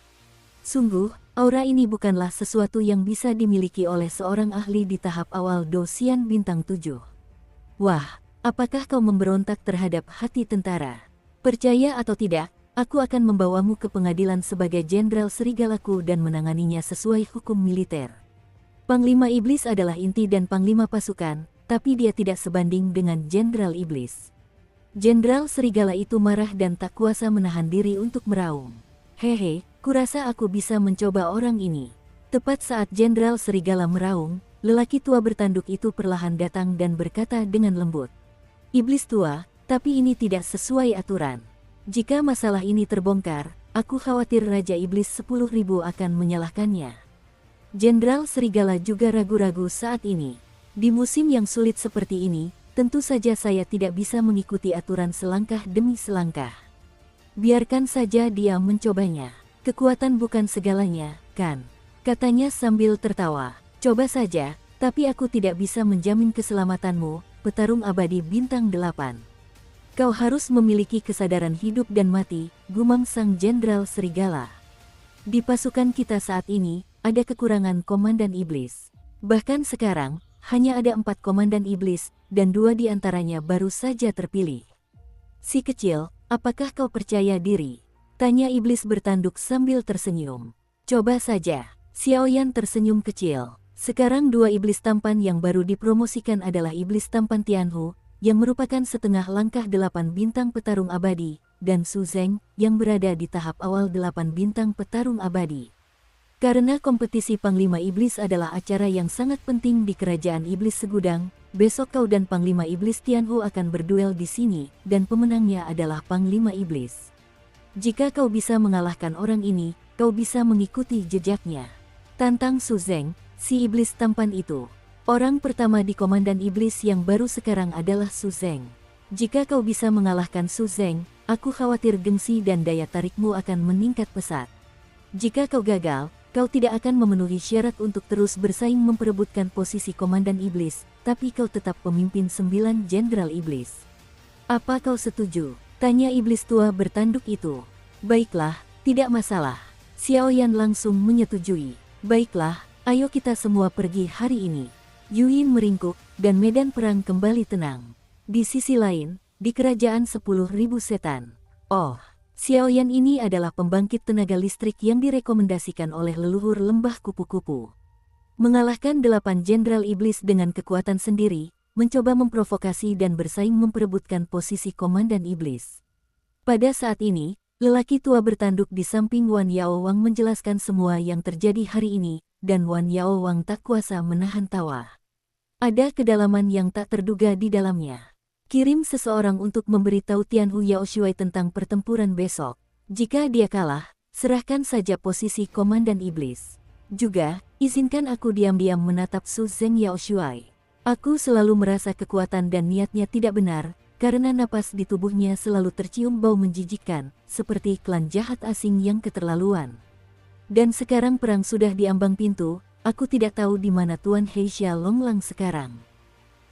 Speaker 1: Sungguh, aura ini bukanlah sesuatu yang bisa dimiliki oleh seorang ahli di tahap awal dosian bintang 7. Wah! Apakah kau memberontak terhadap hati tentara? Percaya atau tidak, aku akan membawamu ke pengadilan sebagai Jenderal Serigalaku dan menanganinya sesuai hukum militer. Panglima Iblis adalah inti dan panglima pasukan, tapi dia tidak sebanding dengan Jenderal Iblis. Jenderal Serigala itu marah dan tak kuasa menahan diri untuk meraung. Hehe, kurasa aku bisa mencoba orang ini. Tepat saat Jenderal Serigala meraung, lelaki tua bertanduk itu perlahan datang dan berkata dengan lembut. Iblis tua, tapi ini tidak sesuai aturan. Jika masalah ini terbongkar, aku khawatir Raja Iblis 10.000 akan menyalahkannya. Jenderal Serigala juga ragu-ragu saat ini. Di musim yang sulit seperti ini, tentu saja saya tidak bisa mengikuti aturan selangkah demi selangkah. Biarkan saja dia mencobanya. Kekuatan bukan segalanya, kan? Katanya sambil tertawa. Coba saja, tapi aku tidak bisa menjamin keselamatanmu, petarung abadi bintang 8. Kau harus memiliki kesadaran hidup dan mati, gumam sang Jenderal Serigala. Di pasukan kita saat ini, ada kekurangan komandan iblis. Bahkan sekarang, hanya ada 4 komandan iblis, dan 2 di antaranya baru saja terpilih. Si kecil, apakah kau percaya diri? Tanya iblis bertanduk sambil tersenyum. Coba saja, Xiaoyan tersenyum kecil. Sekarang 2 iblis tampan yang baru dipromosikan adalah iblis tampan Tianhu, yang merupakan setengah langkah 8 bintang petarung abadi, dan Su Zeng, yang berada di tahap awal 8 bintang petarung abadi. Karena kompetisi Panglima Iblis adalah acara yang sangat penting di Kerajaan Iblis Segudang, besok kau dan Panglima Iblis Tianhu akan berduel di sini, dan pemenangnya adalah Panglima Iblis. Jika kau bisa mengalahkan orang ini, kau bisa mengikuti jejaknya. Tantang Su Zeng, si iblis tampan itu. Orang pertama di Komandan Iblis yang baru sekarang adalah Su Zeng. Jika kau bisa mengalahkan Su Zeng, aku khawatir gengsi dan daya tarikmu akan meningkat pesat. Jika kau gagal, kau tidak akan memenuhi syarat untuk terus bersaing memperebutkan posisi Komandan Iblis, tapi kau tetap pemimpin 9 Jenderal Iblis. Apa kau setuju? Tanya Iblis tua bertanduk itu. Baiklah, tidak masalah. Xiao Yan langsung menyetujui. Baiklah, ayo kita semua pergi hari ini. Yuyin meringkuk, dan medan perang kembali tenang. Di sisi lain, di kerajaan 10.000 setan. Oh, Xiao Yan ini adalah pembangkit tenaga listrik yang direkomendasikan oleh leluhur lembah kupu-kupu. Mengalahkan 8 Jenderal Iblis dengan kekuatan sendiri, mencoba memprovokasi dan bersaing memperebutkan posisi Komandan Iblis. Pada saat ini, lelaki tua bertanduk di samping Wan Yaowang menjelaskan semua yang terjadi hari ini, dan Wan Yaowang tak kuasa menahan tawa. Ada kedalaman yang tak terduga di dalamnya. Kirim seseorang untuk memberitahu Tianhu Yaoshuai tentang pertempuran besok. Jika dia kalah, serahkan saja posisi Komandan Iblis. Juga, izinkan aku diam-diam menatap Su Zeng Yaoshuai. Aku selalu merasa kekuatan dan niatnya tidak benar, karena napas di tubuhnya selalu tercium bau menjijikkan, seperti klan jahat asing yang keterlaluan. Dan sekarang perang sudah di ambang pintu, aku tidak tahu di mana Tuan Heisha Longlang sekarang.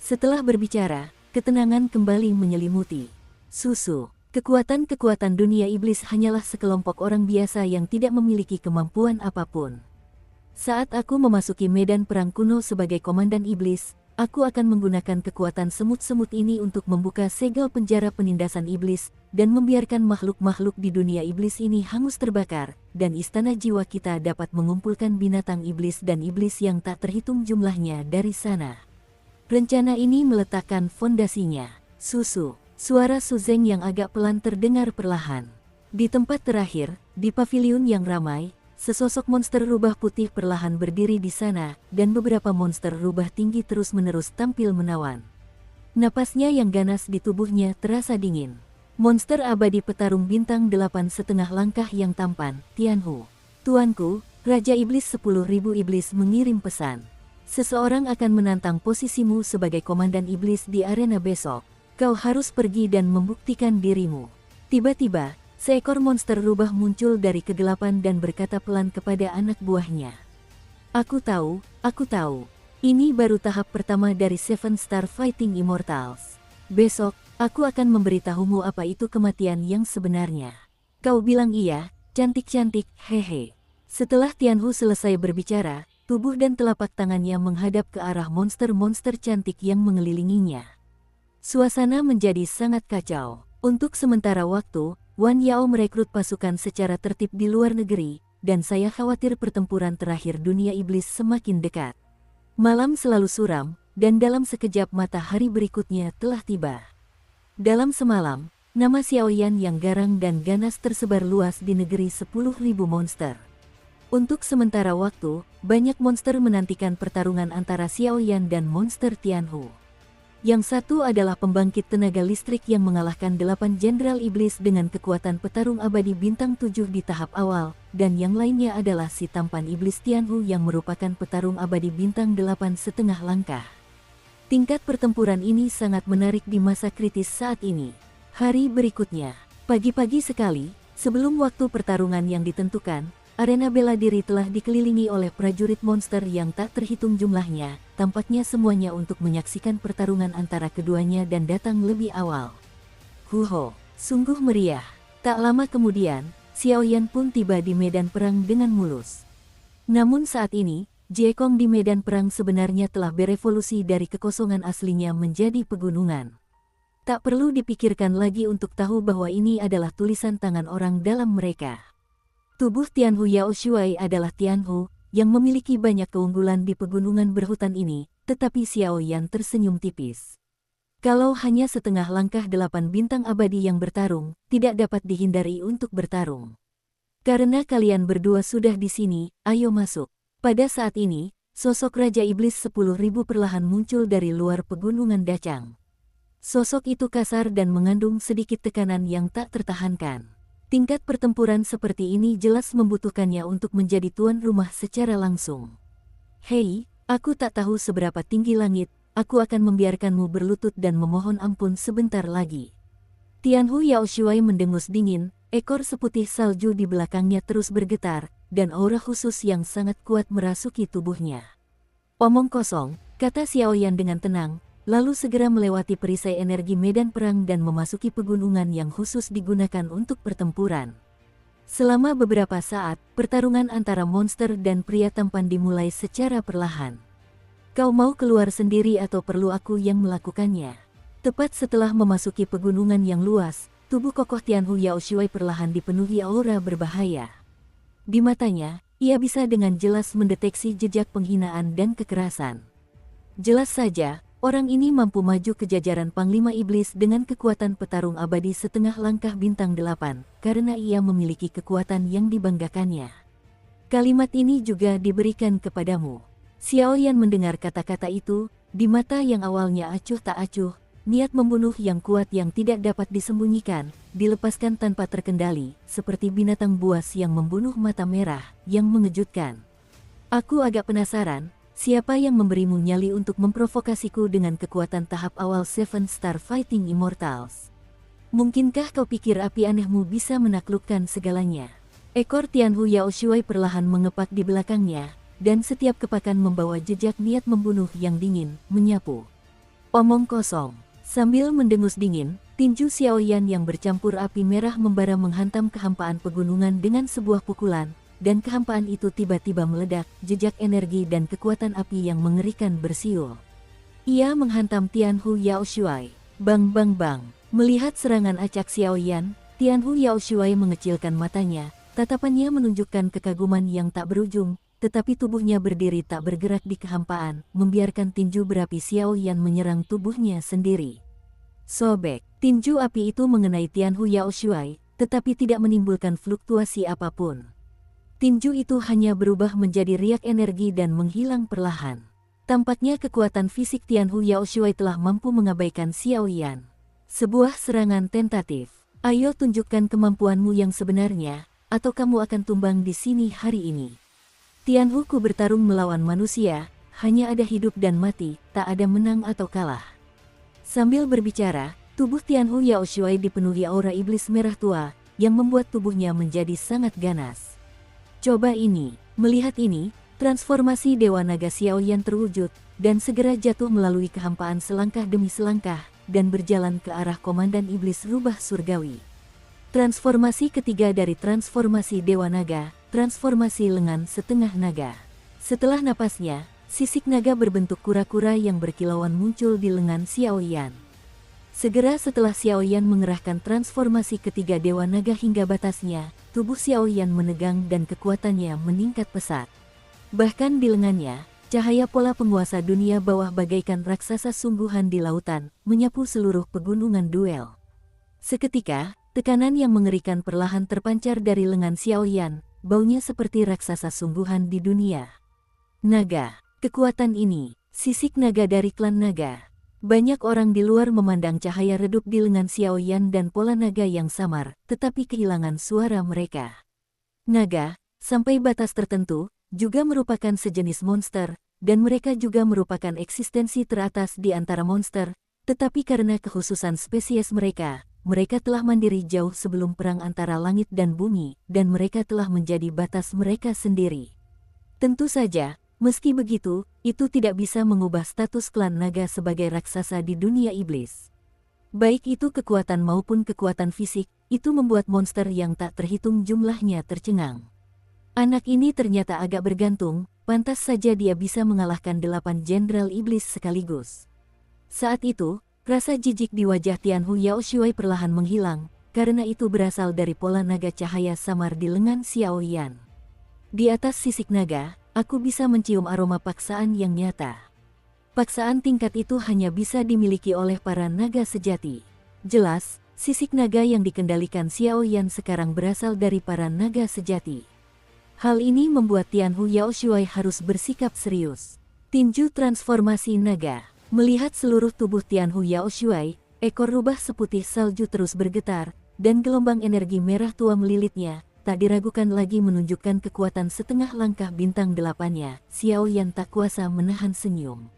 Speaker 1: Setelah berbicara, ketenangan kembali menyelimuti. Susu, kekuatan-kekuatan dunia iblis hanyalah sekelompok orang biasa yang tidak memiliki kemampuan apapun. Saat aku memasuki medan perang kuno sebagai komandan iblis, aku akan menggunakan kekuatan semut-semut ini untuk membuka segel penjara penindasan iblis, dan membiarkan makhluk-makhluk di dunia iblis ini hangus terbakar, dan istana jiwa kita dapat mengumpulkan binatang iblis dan iblis yang tak terhitung jumlahnya dari sana. Rencana ini meletakkan fondasinya. Susu, suara Su Zeng yang agak pelan terdengar perlahan. Di tempat terakhir, di paviliun yang ramai, sesosok monster rubah putih perlahan berdiri di sana, dan beberapa monster rubah tinggi terus-menerus tampil menawan. Napasnya yang ganas di tubuhnya terasa dingin. Monster abadi petarung bintang 8,5 langkah yang tampan, Tianhu. Tuanku, Raja Iblis 10.000 Iblis mengirim pesan. Seseorang akan menantang posisimu sebagai komandan iblis di arena besok. Kau harus pergi dan membuktikan dirimu. Tiba-tiba, seekor monster rubah muncul dari kegelapan dan berkata pelan kepada anak buahnya. Aku tahu. Ini baru tahap pertama dari Seven Star Fighting Immortals. Besok, aku akan memberitahumu apa itu kematian yang sebenarnya. Kau bilang iya, cantik-cantik, hehe. Setelah Tianhu selesai berbicara, tubuh dan telapak tangannya menghadap ke arah monster-monster cantik yang mengelilinginya. Suasana menjadi sangat kacau. Untuk sementara waktu, Wan Yao merekrut pasukan secara tertib di luar negeri, dan saya khawatir pertempuran terakhir dunia iblis semakin dekat. Malam selalu suram, dan dalam sekejap matahari berikutnya telah tiba. Dalam semalam, nama Xiao Yan yang garang dan ganas tersebar luas di negeri 10.000 monster. Untuk sementara waktu, banyak monster menantikan pertarungan antara Xiao Yan dan monster Tianhu. Yang satu adalah pembangkit tenaga listrik yang mengalahkan 8 Jenderal Iblis dengan kekuatan petarung abadi bintang 7 di tahap awal, dan yang lainnya adalah si tampan Iblis Tianhu yang merupakan petarung abadi bintang 8,5 langkah. Tingkat pertempuran ini sangat menarik di masa kritis saat ini. Hari berikutnya, pagi-pagi sekali, sebelum waktu pertarungan yang ditentukan, arena bela diri telah dikelilingi oleh prajurit monster yang tak terhitung jumlahnya, tampaknya semuanya untuk menyaksikan pertarungan antara keduanya dan datang lebih awal. Huho, sungguh meriah. Tak lama kemudian, Xiao Yan pun tiba di medan perang dengan mulus. Namun saat ini, Jie Kong di medan perang sebenarnya telah berevolusi dari kekosongan aslinya menjadi pegunungan. Tak perlu dipikirkan lagi untuk tahu bahwa ini adalah tulisan tangan orang dalam mereka. Tubuh Tianhu Yaoshuai adalah Tianhu, yang memiliki banyak keunggulan di pegunungan berhutan ini, tetapi Xiao Yan tersenyum tipis. Kalau hanya setengah langkah 8 bintang abadi yang bertarung, tidak dapat dihindari untuk bertarung. Karena kalian berdua sudah di sini, ayo masuk. Pada saat ini, sosok Raja Iblis 10.000 perlahan muncul dari luar pegunungan Dacang. Sosok itu kasar dan mengandung sedikit tekanan yang tak tertahankan. Tingkat pertempuran seperti ini jelas membutuhkannya untuk menjadi tuan rumah secara langsung. Hei, aku tak tahu seberapa tinggi langit, aku akan membiarkanmu berlutut dan memohon ampun sebentar lagi. Tianhu Yaoshuai mendengus dingin, ekor seputih salju di belakangnya terus bergetar, dan aura khusus yang sangat kuat merasuki tubuhnya. Omong kosong, kata Xiaoyan dengan tenang, lalu segera melewati perisai energi medan perang dan memasuki pegunungan yang khusus digunakan untuk pertempuran. Selama beberapa saat, pertarungan antara monster dan pria tampan dimulai secara perlahan. Kau mau keluar sendiri atau perlu aku yang melakukannya? Tepat setelah memasuki pegunungan yang luas, tubuh kokoh Tianhu Yaoshuai perlahan dipenuhi aura berbahaya. Di matanya, ia bisa dengan jelas mendeteksi jejak penghinaan dan kekerasan. Jelas saja, orang ini mampu maju ke jajaran Panglima Iblis dengan kekuatan petarung abadi setengah langkah bintang 8, karena ia memiliki kekuatan yang dibanggakannya. Kalimat ini juga diberikan kepadamu. Xiaoyan mendengar kata-kata itu, di mata yang awalnya acuh tak acuh, niat membunuh yang kuat yang tidak dapat disembunyikan, dilepaskan tanpa terkendali, seperti binatang buas yang membunuh mata merah, yang mengejutkan. Aku agak penasaran, siapa yang memberimu nyali untuk memprovokasiku dengan kekuatan tahap awal Seven Star Fighting Immortals? Mungkinkah kau pikir api anehmu bisa menaklukkan segalanya? Ekor Tianhu Yaoshuai perlahan mengepak di belakangnya, dan setiap kepakan membawa jejak niat membunuh yang dingin, menyapu. Omong kosong. Sambil mendengus dingin, tinju Xiaoyan yang bercampur api merah membara menghantam kehampaan pegunungan dengan sebuah pukulan, dan kehampaan itu tiba-tiba meledak, jejak energi dan kekuatan api yang mengerikan bersiul. Ia menghantam Tianhu Yaoshuai. Bang bang bang. Melihat serangan acak Xiaoyan, Tianhu Yaoshuai mengecilkan matanya, tatapannya menunjukkan kekaguman yang tak berujung, tetapi tubuhnya berdiri tak bergerak di kehampaan, membiarkan tinju berapi Xiaoyan menyerang tubuhnya sendiri. Sobek, tinju api itu mengenai Tianhu Yaoshuai, tetapi tidak menimbulkan fluktuasi apapun. Tinju itu hanya berubah menjadi riak energi dan menghilang perlahan. Tampaknya kekuatan fisik Tianhu Yaoshuai telah mampu mengabaikan Xiaoyan. Sebuah serangan tentatif. Ayo tunjukkan kemampuanmu yang sebenarnya, atau kamu akan tumbang di sini hari ini. Tianhu-ku bertarung melawan manusia, hanya ada hidup dan mati, tak ada menang atau kalah. Sambil berbicara, tubuh Tianhu Yaoshuai dipenuhi aura iblis merah tua, yang membuat tubuhnya menjadi sangat ganas. Coba ini, melihat ini, transformasi Dewa Naga Xiaoyan terwujud, dan segera jatuh melalui kehampaan selangkah demi selangkah, dan berjalan ke arah Komandan Iblis Rubah Surgawi. Transformasi ketiga dari transformasi Dewa Naga, transformasi lengan setengah naga. Setelah napasnya, sisik naga berbentuk kura-kura yang berkilauan muncul di lengan Xiaoyan. Segera setelah Xiaoyan mengerahkan transformasi ketiga Dewa Naga hingga batasnya, tubuh Xiaoyan menegang dan kekuatannya meningkat pesat. Bahkan di lengannya, cahaya pola penguasa dunia bawah bagaikan raksasa sungguhan di lautan, menyapu seluruh pegunungan duel. Seketika, tekanan yang mengerikan perlahan terpancar dari lengan Xiaoyan, baunya seperti raksasa sungguhan di dunia. Naga, kekuatan ini, sisik naga dari klan naga. Banyak orang di luar memandang cahaya redup di lengan Xiaoyan dan pola naga yang samar, tetapi kehilangan suara mereka. Naga, sampai batas tertentu, juga merupakan sejenis monster, dan mereka juga merupakan eksistensi teratas di antara monster, tetapi karena kekhususan spesies mereka telah mandiri jauh sebelum perang antara langit dan bumi, dan mereka telah menjadi batas mereka sendiri. Tentu saja, meski begitu, itu tidak bisa mengubah status klan naga sebagai raksasa di dunia iblis. Baik itu kekuatan maupun kekuatan fisik, itu membuat monster yang tak terhitung jumlahnya tercengang. Anak ini ternyata agak bergantung, pantas saja dia bisa mengalahkan 8 jenderal iblis sekaligus. Saat itu, rasa jijik di wajah Tianhu Yaoshuai perlahan menghilang, karena itu berasal dari pola naga cahaya samar di lengan Xiaoyan. Di atas sisik naga, aku bisa mencium aroma paksaan yang nyata. Paksaan tingkat itu hanya bisa dimiliki oleh para naga sejati. Jelas, sisik naga yang dikendalikan Xiaoyan sekarang berasal dari para naga sejati. Hal ini membuat Tianhu Yaoshuai harus bersikap serius. Tinju transformasi naga. Melihat seluruh tubuh Tianhu Yaoshuai, ekor rubah seputih salju terus bergetar, dan gelombang energi merah tua melilitnya, tak diragukan lagi menunjukkan kekuatan setengah langkah bintang 8-nya. Xiaoyan tak kuasa menahan senyum.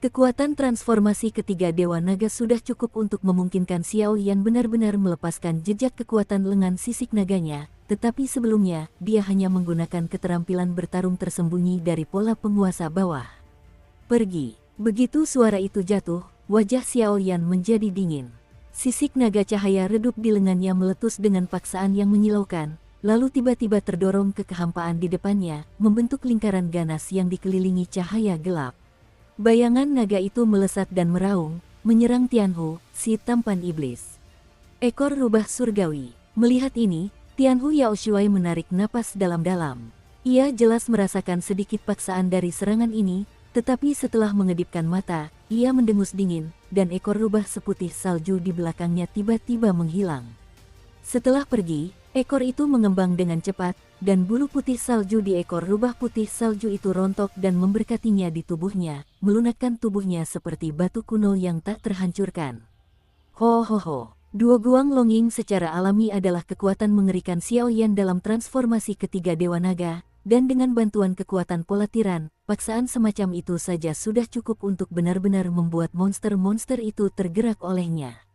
Speaker 1: Kekuatan transformasi ketiga Dewa Naga sudah cukup untuk memungkinkan Xiaoyan benar-benar melepaskan jejak kekuatan lengan sisik naganya, tetapi sebelumnya dia hanya menggunakan keterampilan bertarung tersembunyi dari pola penguasa bawah. Pergi. Begitu suara itu jatuh, wajah Xiao Yan menjadi dingin. Sisik naga cahaya redup di lengannya meletus dengan paksaan yang menyilaukan, lalu tiba-tiba terdorong ke kehampaan di depannya, membentuk lingkaran ganas yang dikelilingi cahaya gelap. Bayangan naga itu melesat dan meraung, menyerang Tianhu, si tampan iblis. Ekor rubah surgawi. Melihat ini, Tianhu Yaoshuai menarik napas dalam-dalam. Ia jelas merasakan sedikit paksaan dari serangan ini, tetapi setelah mengedipkan mata, ia mendengus dingin, dan ekor rubah seputih salju di belakangnya tiba-tiba menghilang. Setelah pergi, ekor itu mengembang dengan cepat, dan bulu putih salju di ekor rubah putih salju itu rontok dan memberkatinya di tubuhnya, melunakkan tubuhnya seperti batu kuno yang tak terhancurkan. Ho ho ho. Duo Guang Longying secara alami adalah kekuatan mengerikan Xiao Yan dalam transformasi ketiga Dewa Naga, dan dengan bantuan kekuatan pola tiran, paksaan semacam itu saja sudah cukup untuk benar-benar membuat monster-monster itu tergerak olehnya.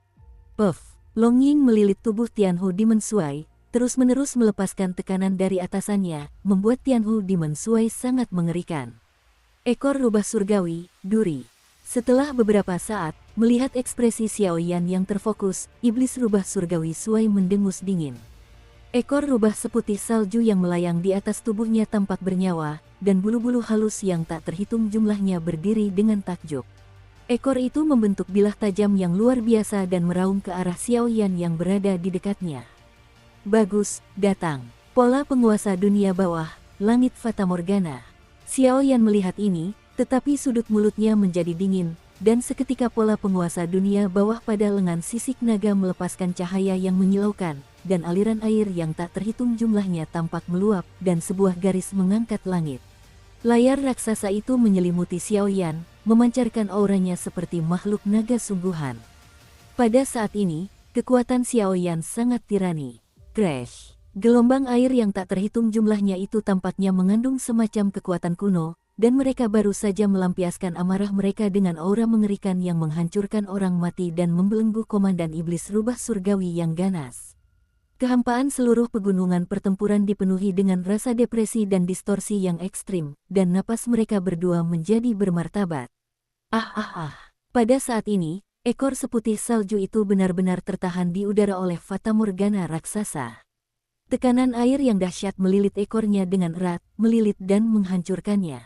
Speaker 1: Puff! Longying melilit tubuh Tianhu Demon Shuai, terus-menerus melepaskan tekanan dari atasannya, membuat Tianhu Demon Shuai sangat mengerikan. Ekor rubah surgawi, duri. Setelah beberapa saat, melihat ekspresi Xiao Yan yang terfokus, iblis rubah surgawi Shuai mendengus dingin. Ekor rubah seputih salju yang melayang di atas tubuhnya tampak bernyawa, dan bulu-bulu halus yang tak terhitung jumlahnya berdiri dengan takjub. Ekor itu membentuk bilah tajam yang luar biasa dan meraung ke arah Xiao Yan yang berada di dekatnya. Bagus, datang. Pola penguasa dunia bawah, langit Fata Morgana. Xiao Yan melihat ini, tetapi sudut mulutnya menjadi dingin, dan seketika pola penguasa dunia bawah pada lengan sisik naga melepaskan cahaya yang menyilaukan, dan aliran air yang tak terhitung jumlahnya tampak meluap, dan sebuah garis mengangkat langit. Layar raksasa itu menyelimuti Xiao Yan, memancarkan auranya seperti makhluk naga sungguhan. Pada saat ini, kekuatan Xiao Yan sangat tirani. Crash! Gelombang air yang tak terhitung jumlahnya itu tampaknya mengandung semacam kekuatan kuno, dan mereka baru saja melampiaskan amarah mereka dengan aura mengerikan yang menghancurkan orang mati dan membelenggu komandan iblis rubah surgawi yang ganas. Kehampaan seluruh pegunungan pertempuran dipenuhi dengan rasa depresi dan distorsi yang ekstrim, dan napas mereka berdua menjadi bermartabat. Pada saat ini, ekor seputih salju itu benar-benar tertahan di udara oleh Fata Morgana raksasa. Tekanan air yang dahsyat melilit ekornya dengan erat, melilit dan menghancurkannya.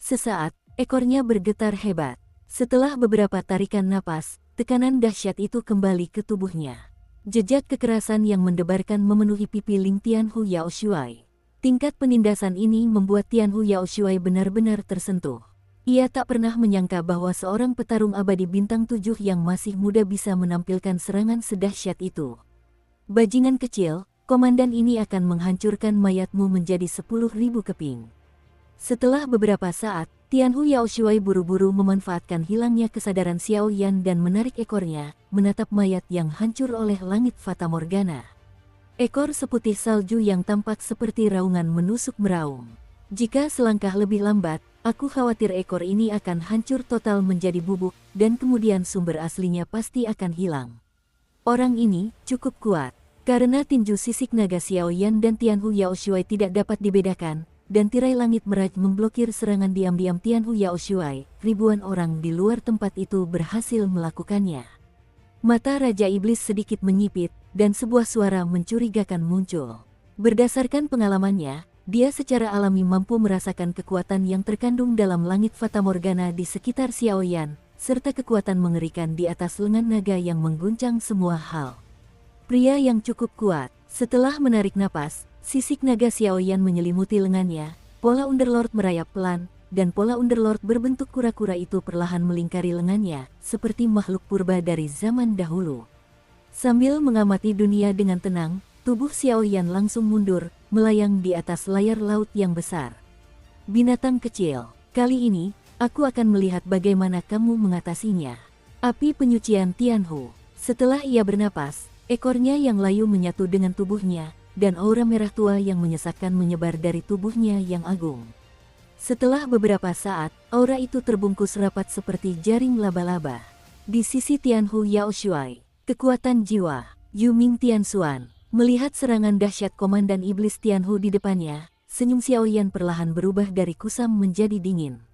Speaker 1: Sesaat, ekornya bergetar hebat. Setelah beberapa tarikan napas, tekanan dahsyat itu kembali ke tubuhnya. Jejak kekerasan yang mendebarkan memenuhi pipi Ling Tianhu Yaoshuai. Tingkat penindasan ini membuat Tianhu Yaoshuai benar-benar tersentuh. Ia tak pernah menyangka bahwa seorang petarung abadi bintang 7 yang masih muda bisa menampilkan serangan sedahsyat itu. Bajingan kecil, komandan ini akan menghancurkan mayatmu menjadi 10.000 keping. Setelah beberapa saat, Tianhu Yaoshuai buru-buru memanfaatkan hilangnya kesadaran Xiao Yan dan menarik ekornya, menatap mayat yang hancur oleh langit Fata Morgana. Ekor seputih salju yang tampak seperti raungan menusuk meraung. Jika selangkah lebih lambat, aku khawatir ekor ini akan hancur total menjadi bubuk, dan kemudian sumber aslinya pasti akan hilang. Orang ini cukup kuat. Karena tinju sisik naga Xiao Yan dan Tianhu Yaoshuai tidak dapat dibedakan, dan tirai langit meraj memblokir serangan diam-diam Tianhu Yaoshuai, ribuan orang di luar tempat itu berhasil melakukannya. Mata Raja Iblis sedikit menyipit, dan sebuah suara mencurigakan muncul. Berdasarkan pengalamannya, dia secara alami mampu merasakan kekuatan yang terkandung dalam langit Fata Morgana di sekitar Xiao Yan, serta kekuatan mengerikan di atas lengan naga yang mengguncang semua hal. Pria yang cukup kuat. Setelah menarik napas, sisik naga Xiao Yan menyelimuti lengannya, pola Underlord merayap pelan, dan pola Underlord berbentuk kura-kura itu perlahan melingkari lengannya, seperti makhluk purba dari zaman dahulu. Sambil mengamati dunia dengan tenang, tubuh Xiao Yan langsung mundur, melayang di atas layar laut yang besar. Binatang kecil, kali ini, aku akan melihat bagaimana kamu mengatasinya. Api penyucian Tianhu. Setelah ia bernapas, ekornya yang layu menyatu dengan tubuhnya, dan aura merah tua yang menyesakkan menyebar dari tubuhnya yang agung. Setelah beberapa saat, aura itu terbungkus rapat seperti jaring laba-laba. Di sisi Tianhu Yaoshuai, kekuatan jiwa, Yuming Tianxuan. Melihat serangan dahsyat Komandan Iblis Tianhu di depannya, senyum Xiaoyan perlahan berubah dari kusam menjadi dingin.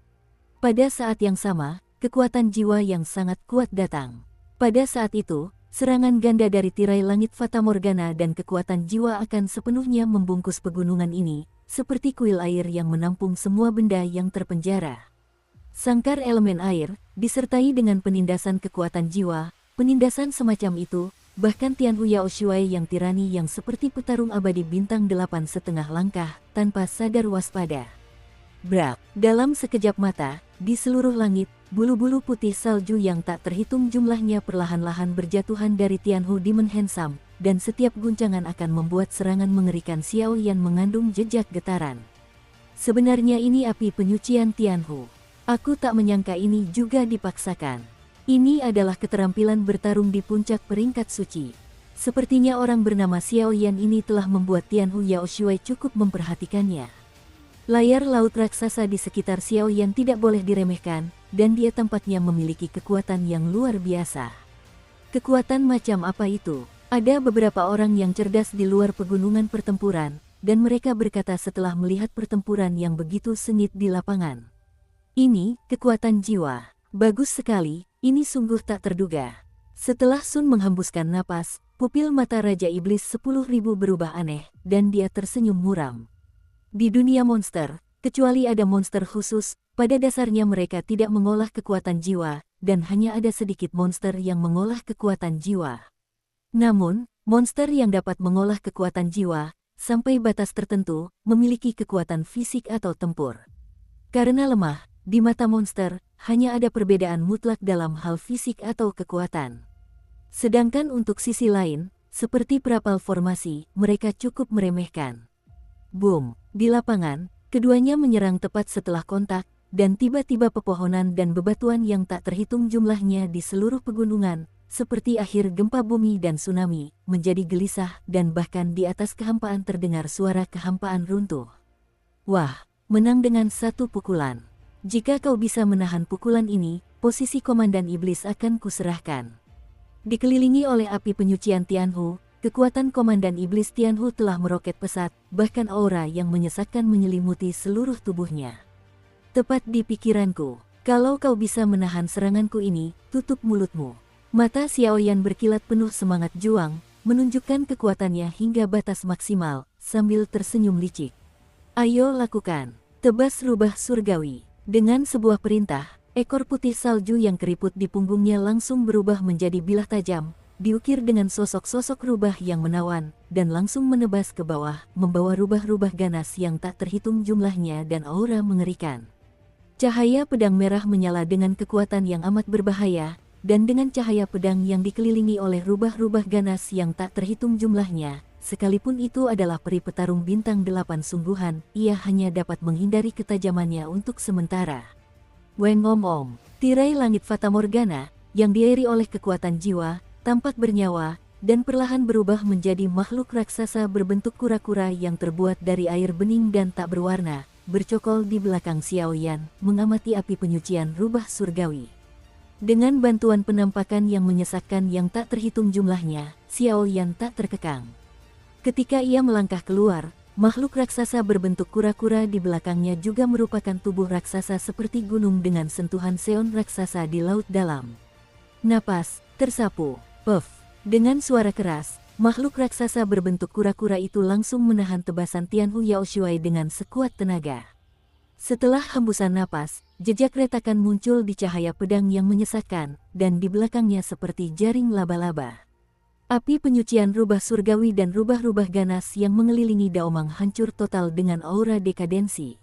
Speaker 1: Pada saat yang sama, kekuatan jiwa yang sangat kuat datang. Pada saat itu, serangan ganda dari tirai langit Fata Morgana dan kekuatan jiwa akan sepenuhnya membungkus pegunungan ini, seperti kuil air yang menampung semua benda yang terpenjara. Sangkar elemen air, disertai dengan penindasan kekuatan jiwa, penindasan semacam itu, bahkan Tianhu Yao Shuai yang tirani yang seperti petarung abadi bintang 8,5 langkah, tanpa sadar waspada. Brak, dalam sekejap mata, di seluruh langit, bulu-bulu putih salju yang tak terhitung jumlahnya perlahan-lahan berjatuhan dari Tianhu Demon Handsome, dan setiap guncangan akan membuat serangan mengerikan Xiaoyan mengandung jejak getaran. Sebenarnya ini api penyucian Tianhu. Aku tak menyangka ini juga dipaksakan. Ini adalah keterampilan bertarung di puncak peringkat suci. Sepertinya orang bernama Xiaoyan ini telah membuat Tianhu Yao Shuai cukup memperhatikannya. Layar laut raksasa di sekitar Xiaoyan tidak boleh diremehkan, dan dia tampaknya memiliki kekuatan yang luar biasa. Kekuatan macam apa itu? Ada beberapa orang yang cerdas di luar pegunungan pertempuran, dan mereka berkata setelah melihat pertempuran yang begitu sengit di lapangan. Ini, kekuatan jiwa. Bagus sekali, ini sungguh tak terduga. Setelah Sun menghembuskan napas, pupil mata Raja Iblis 10.000 berubah aneh, dan dia tersenyum muram. Di dunia monster, kecuali ada monster khusus, pada dasarnya mereka tidak mengolah kekuatan jiwa, dan hanya ada sedikit monster yang mengolah kekuatan jiwa. Namun, monster yang dapat mengolah kekuatan jiwa, sampai batas tertentu, memiliki kekuatan fisik atau tempur. Karena lemah, di mata monster, hanya ada perbedaan mutlak dalam hal fisik atau kekuatan. Sedangkan untuk sisi lain, seperti perapal formasi, mereka cukup meremehkan. Boom! Di lapangan, keduanya menyerang tepat setelah kontak, dan tiba-tiba pepohonan dan bebatuan yang tak terhitung jumlahnya di seluruh pegunungan, seperti akhir gempa bumi dan tsunami, menjadi gelisah dan bahkan di atas kehampaan terdengar suara kehampaan runtuh. Wah, menang dengan satu pukulan. Jika kau bisa menahan pukulan ini, posisi Komandan Iblis akan kuserahkan. Dikelilingi oleh api penyucian Tianhu, kekuatan Komandan Iblis Tianhu telah meroket pesat, bahkan aura yang menyesatkan menyelimuti seluruh tubuhnya. Tepat di pikiranku, kalau kau bisa menahan seranganku ini, tutup mulutmu. Mata Xiaoyan berkilat penuh semangat juang, menunjukkan kekuatannya hingga batas maksimal, sambil tersenyum licik. Ayo lakukan, tebas rubah surgawi. Dengan sebuah perintah, ekor putih salju yang keriput di punggungnya langsung berubah menjadi bilah tajam, diukir dengan sosok-sosok rubah yang menawan, dan langsung menebas ke bawah, membawa rubah-rubah ganas yang tak terhitung jumlahnya dan aura mengerikan. Cahaya pedang merah menyala dengan kekuatan yang amat berbahaya, dan dengan cahaya pedang yang dikelilingi oleh rubah-rubah ganas yang tak terhitung jumlahnya, sekalipun itu adalah peri petarung bintang 8 sungguhan, ia hanya dapat menghindari ketajamannya untuk sementara. Weng om, tirai langit Fata Morgana, yang diairi oleh kekuatan jiwa, tampak bernyawa, dan perlahan berubah menjadi makhluk raksasa berbentuk kura-kura yang terbuat dari air bening dan tak berwarna, bercokol di belakang Xiaoyan, mengamati api penyucian rubah surgawi. Dengan bantuan penampakan yang menyesakkan yang tak terhitung jumlahnya, Xiaoyan tak terkekang. Ketika ia melangkah keluar, makhluk raksasa berbentuk kura-kura di belakangnya juga merupakan tubuh raksasa seperti gunung dengan sentuhan seon raksasa di laut dalam. Napas, tersapu, puff. Dengan suara keras, makhluk raksasa berbentuk kura-kura itu langsung menahan tebasan Tianhu Yao Shuai dengan sekuat tenaga. Setelah hembusan napas, jejak retakan muncul di cahaya pedang yang menyesakkan, dan di belakangnya seperti jaring laba-laba. Api penyucian rubah surgawi dan rubah-rubah ganas yang mengelilingi Daomang hancur total dengan aura dekadensi.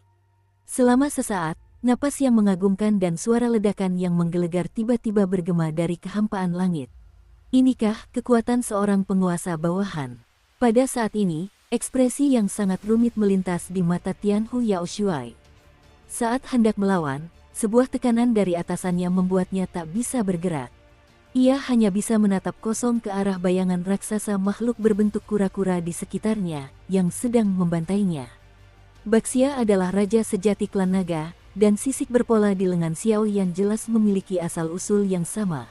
Speaker 1: Selama sesaat, napas yang mengagumkan dan suara ledakan yang menggelegar tiba-tiba bergema dari kehampaan langit. Inikah kekuatan seorang penguasa bawahan? Pada saat ini, ekspresi yang sangat rumit melintas di mata Tianhu Yao Shuai. Saat hendak melawan, sebuah tekanan dari atasannya membuatnya tak bisa bergerak. Ia hanya bisa menatap kosong ke arah bayangan raksasa makhluk berbentuk kura-kura di sekitarnya, yang sedang membantainya. Baxia adalah raja sejati klan naga, dan sisik berpola di lengan Xiaoyan jelas memiliki asal-usul yang sama.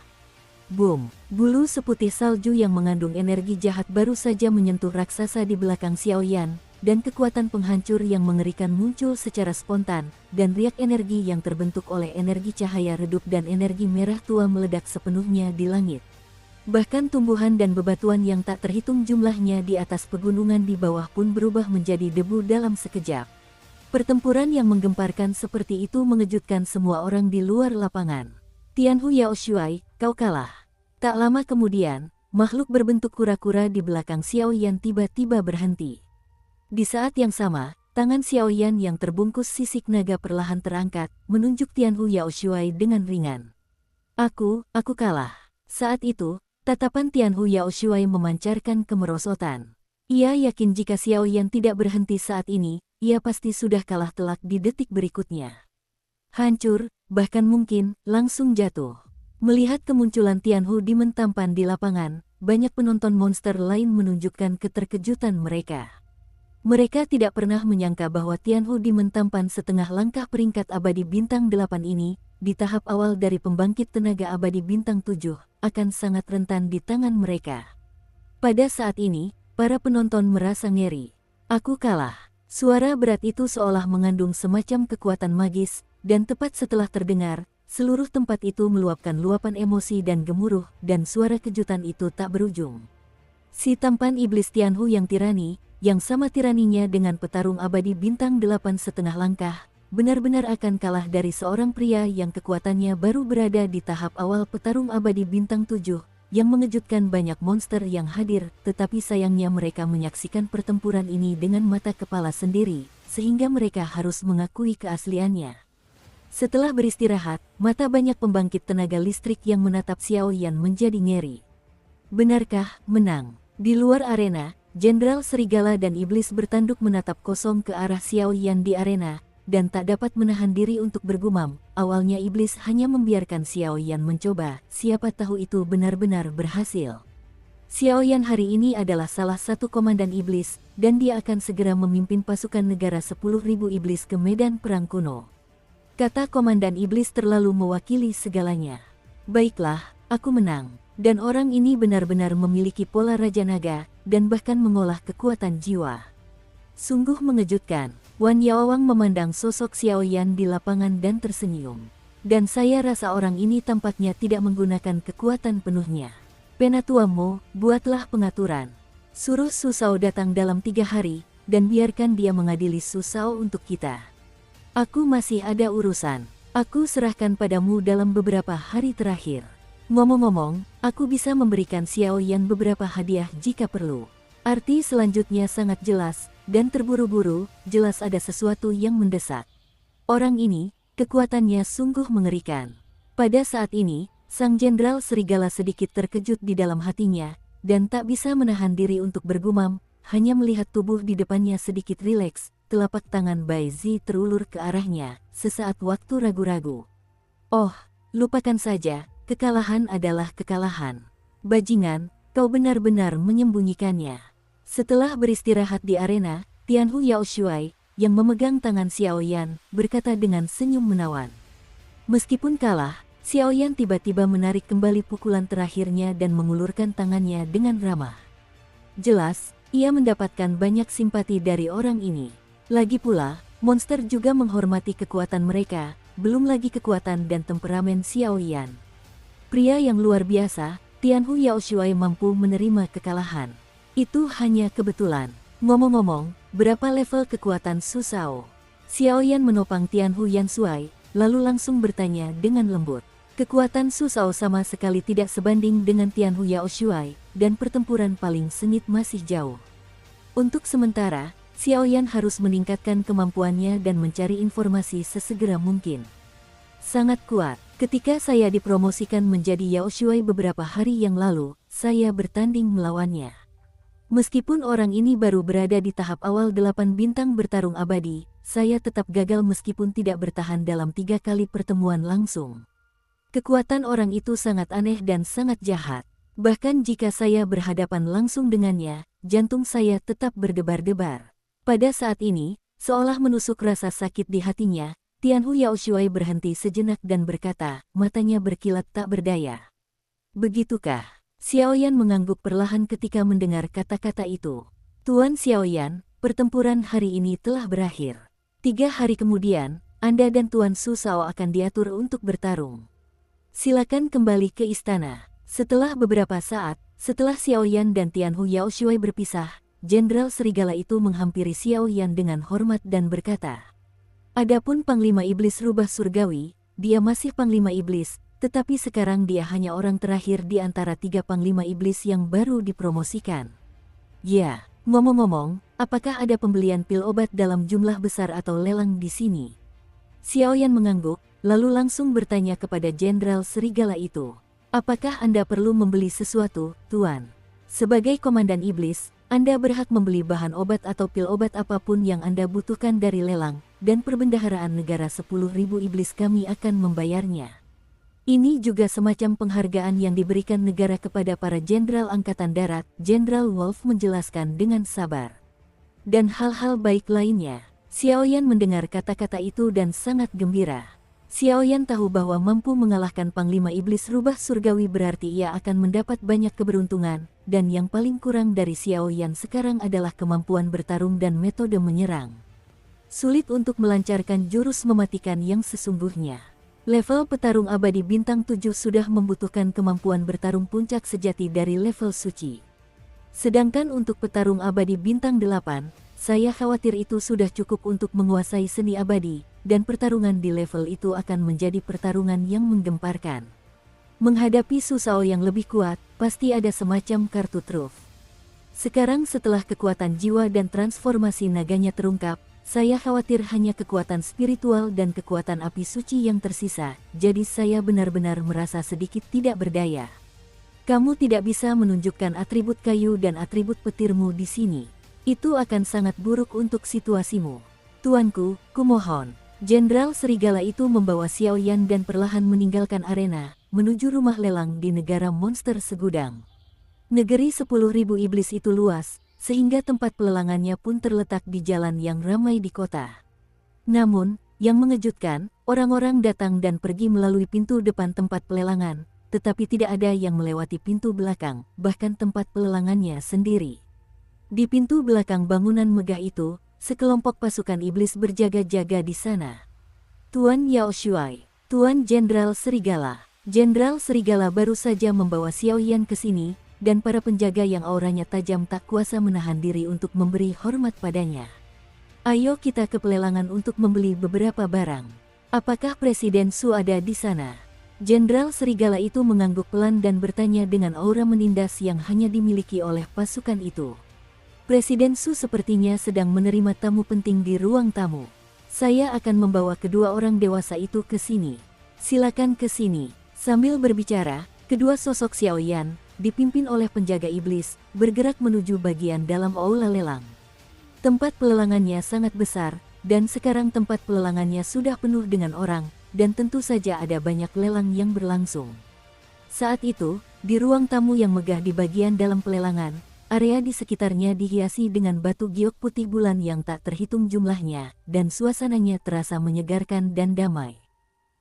Speaker 1: Boom! Bulu seputih salju yang mengandung energi jahat baru saja menyentuh raksasa di belakang Xiaoyan, dan kekuatan penghancur yang mengerikan muncul secara spontan, dan riak energi yang terbentuk oleh energi cahaya redup dan energi merah tua meledak sepenuhnya di langit. Bahkan tumbuhan dan bebatuan yang tak terhitung jumlahnya di atas pegunungan di bawah pun berubah menjadi debu dalam sekejap. Pertempuran yang menggemparkan seperti itu mengejutkan semua orang di luar lapangan. Tianhu Yaoshuai, kau kalah. Tak lama kemudian, makhluk berbentuk kura-kura di belakang Xiaoyan tiba-tiba berhenti. Di saat yang sama, tangan Xiaoyan yang terbungkus sisik naga perlahan terangkat, menunjuk Tianhu Yaoshuai dengan ringan. Aku kalah. Saat itu, tatapan Tianhu Yaoshuai memancarkan kemerosotan. Ia yakin jika Xiaoyan tidak berhenti saat ini, ia pasti sudah kalah telak di detik berikutnya. Hancur, bahkan mungkin, langsung jatuh. Melihat kemunculan Tianhu Demon tampan di lapangan, banyak penonton monster lain menunjukkan keterkejutan mereka. Mereka tidak pernah menyangka bahwa Tianhu Demon tampan setengah langkah peringkat abadi bintang 8 ini, di tahap awal dari pembangkit tenaga abadi bintang 7, akan sangat rentan di tangan mereka. Pada saat ini, para penonton merasa ngeri. Aku kalah. Suara berat itu seolah mengandung semacam kekuatan magis, dan tepat setelah terdengar, seluruh tempat itu meluapkan luapan emosi dan gemuruh, dan suara kejutan itu tak berujung. Si tampan iblis Tianhu yang tirani, yang sama tiraninya dengan petarung abadi bintang 8 setengah langkah, benar-benar akan kalah dari seorang pria yang kekuatannya baru berada di tahap awal petarung abadi bintang 7, yang mengejutkan banyak monster yang hadir, tetapi sayangnya mereka menyaksikan pertempuran ini dengan mata kepala sendiri, sehingga mereka harus mengakui keasliannya. Setelah beristirahat, mata banyak pembangkit tenaga listrik yang menatap Xiaoyan menjadi ngeri. Benarkah menang? Di luar arena, Jenderal Serigala dan Iblis bertanduk menatap kosong ke arah Xiaoyan di arena, dan tak dapat menahan diri untuk bergumam. Awalnya Iblis hanya membiarkan Xiaoyan mencoba, siapa tahu itu benar-benar berhasil. Xiaoyan hari ini adalah salah satu komandan Iblis, dan dia akan segera memimpin pasukan negara 10.000 Iblis ke medan perang kuno. Kata komandan Iblis terlalu mewakili segalanya. Baiklah, aku menang. Dan orang ini benar-benar memiliki pola Raja Naga, dan bahkan mengolah kekuatan jiwa. Sungguh mengejutkan. Wan Yaowang memandang sosok Xiaoyan di lapangan dan tersenyum. Dan saya rasa orang ini tampaknya tidak menggunakan kekuatan penuhnya. Penatua Mo, buatlah pengaturan. Suruh Su Shao datang dalam 3 hari, dan biarkan dia mengadili Su Shao untuk kita. Aku masih ada urusan. Aku serahkan padamu dalam beberapa hari terakhir. Ngomong-ngomong, aku bisa memberikan Xiaoyan beberapa hadiah jika perlu. Arti selanjutnya sangat jelas, dan terburu-buru, jelas ada sesuatu yang mendesak. Orang ini, kekuatannya sungguh mengerikan. Pada saat ini, Sang Jenderal Serigala sedikit terkejut di dalam hatinya, dan tak bisa menahan diri untuk bergumam, hanya melihat tubuh di depannya sedikit rileks, telapak tangan Bai Zi terulur ke arahnya, sesaat waktu ragu-ragu. Oh, lupakan saja, kekalahan adalah kekalahan. Bajingan, kau benar-benar menyembunyikannya. Setelah beristirahat di arena, Tianhu Yaoshuai, yang memegang tangan Xiaoyan, berkata dengan senyum menawan. Meskipun kalah, Xiaoyan tiba-tiba menarik kembali pukulan terakhirnya dan mengulurkan tangannya dengan ramah. Jelas, ia mendapatkan banyak simpati dari orang ini. Lagi pula, monster juga menghormati kekuatan mereka, belum lagi kekuatan dan temperamen Xiaoyan. Pria yang luar biasa, Tianhu Yaoshuai mampu menerima kekalahan. Itu hanya kebetulan. Ngomong-ngomong, berapa level kekuatan Su Shao? Xiaoyan menopang Tianhu Yanshuai, lalu langsung bertanya dengan lembut. Kekuatan Su Shao sama sekali tidak sebanding dengan Tianhu Yaoshuai, dan pertempuran paling sengit masih jauh. Untuk sementara, Xiaoyan harus meningkatkan kemampuannya dan mencari informasi sesegera mungkin. Sangat kuat. Ketika saya dipromosikan menjadi Yaoshuai beberapa hari yang lalu, saya bertanding melawannya. Meskipun orang ini baru berada di tahap awal 8 bintang bertarung abadi, saya tetap gagal meskipun tidak bertahan dalam 3 kali pertemuan langsung. Kekuatan orang itu sangat aneh dan sangat jahat. Bahkan jika saya berhadapan langsung dengannya, jantung saya tetap berdebar-debar. Pada saat ini, seolah menusuk rasa sakit di hatinya, Tianhu Yaoshuai berhenti sejenak dan berkata, matanya berkilat tak berdaya. Begitukah? Xiaoyan mengangguk perlahan ketika mendengar kata-kata itu. Tuan Xiaoyan, pertempuran hari ini telah berakhir. 3 hari kemudian, Anda dan Tuan Su Shao akan diatur untuk bertarung. Silakan kembali ke istana. Setelah beberapa saat, setelah Xiaoyan dan Tianhu Yaoshuai berpisah, Jenderal Serigala itu menghampiri Xiaoyan dengan hormat dan berkata, "Adapun Panglima Iblis Rubah Surgawi, dia masih Panglima Iblis, tetapi sekarang dia hanya orang terakhir di antara 3 Panglima Iblis yang baru dipromosikan." Ya, ngomong-ngomong, apakah ada pembelian pil obat dalam jumlah besar atau lelang di sini? Xiaoyan mengangguk, lalu langsung bertanya kepada Jenderal Serigala itu, "Apakah Anda perlu membeli sesuatu, Tuan? Sebagai Komandan Iblis, Anda berhak membeli bahan obat atau pil obat apapun yang Anda butuhkan dari lelang, dan Perbendaharaan Negara 10.000 Iblis kami akan membayarnya." Ini juga semacam penghargaan yang diberikan negara kepada para Jenderal Angkatan Darat, Jenderal Wolf menjelaskan dengan sabar. Dan hal-hal baik lainnya. Xiaoyan mendengar kata-kata itu dan sangat gembira. Xiaoyan tahu bahwa mampu mengalahkan Panglima Iblis Rubah Surgawi berarti ia akan mendapat banyak keberuntungan, dan yang paling kurang dari Xiaoyan sekarang adalah kemampuan bertarung dan metode menyerang. Sulit untuk melancarkan jurus mematikan yang sesungguhnya. Level petarung abadi bintang 7 sudah membutuhkan kemampuan bertarung puncak sejati dari level suci. Sedangkan untuk petarung abadi bintang 8, saya khawatir itu sudah cukup untuk menguasai seni abadi, dan pertarungan di level itu akan menjadi pertarungan yang menggemparkan. Menghadapi Su Shao yang lebih kuat, pasti ada semacam kartu truf. Sekarang setelah kekuatan jiwa dan transformasi naganya terungkap, saya khawatir hanya kekuatan spiritual dan kekuatan api suci yang tersisa, jadi saya benar-benar merasa sedikit tidak berdaya. Kamu tidak bisa menunjukkan atribut kayu dan atribut petirmu di sini. Itu akan sangat buruk untuk situasimu. Tuanku, kumohon. Jenderal Serigala itu membawa Xiaoyan dan perlahan meninggalkan arena, menuju rumah lelang di negara monster segudang. Negeri 10.000 iblis itu luas, sehingga tempat pelelangannya pun terletak di jalan yang ramai di kota. Namun, yang mengejutkan, orang-orang datang dan pergi melalui pintu depan tempat pelelangan, tetapi tidak ada yang melewati pintu belakang, bahkan tempat pelelangannya sendiri. Di pintu belakang bangunan megah itu, sekelompok pasukan iblis berjaga-jaga di sana. Tuan Yaoshuai, Tuan Jenderal Serigala. Jenderal Serigala baru saja membawa Xiaoyan ke sini, dan para penjaga yang auranya tajam tak kuasa menahan diri untuk memberi hormat padanya. Ayo kita ke pelelangan untuk membeli beberapa barang. Apakah Presiden Su ada di sana? Jenderal Serigala itu mengangguk pelan dan bertanya dengan aura menindas yang hanya dimiliki oleh pasukan itu. Presiden Su sepertinya sedang menerima tamu penting di ruang tamu. Saya akan membawa kedua orang dewasa itu ke sini. Silakan ke sini. Sambil berbicara, kedua sosok Xiaoyan, dipimpin oleh penjaga iblis, bergerak menuju bagian dalam aula lelang. Tempat pelelangannya sangat besar, dan sekarang tempat pelelangannya sudah penuh dengan orang, dan tentu saja ada banyak lelang yang berlangsung. Saat itu, di ruang tamu yang megah di bagian dalam pelelangan, area di sekitarnya dihiasi dengan batu giok putih bulan yang tak terhitung jumlahnya, dan suasananya terasa menyegarkan dan damai.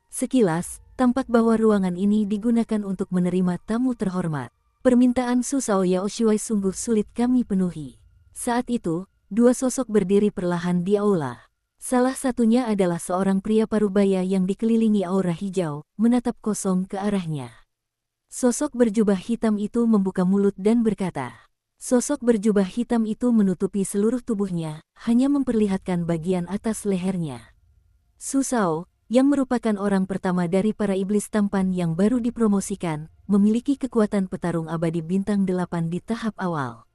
Speaker 1: Sekilas, tampak bahwa ruangan ini digunakan untuk menerima tamu terhormat. Permintaan Su Shao Yaoshuai sungguh sulit kami penuhi. Saat itu, dua sosok berdiri perlahan di aula. Salah satunya adalah seorang pria parubaya yang dikelilingi aura hijau, menatap kosong ke arahnya. Sosok berjubah hitam itu membuka mulut dan berkata, sosok berjubah hitam itu menutupi seluruh tubuhnya, hanya memperlihatkan bagian atas lehernya. Su Shao, yang merupakan orang pertama dari para iblis tampan yang baru dipromosikan, memiliki kekuatan petarung abadi bintang 8 di tahap awal.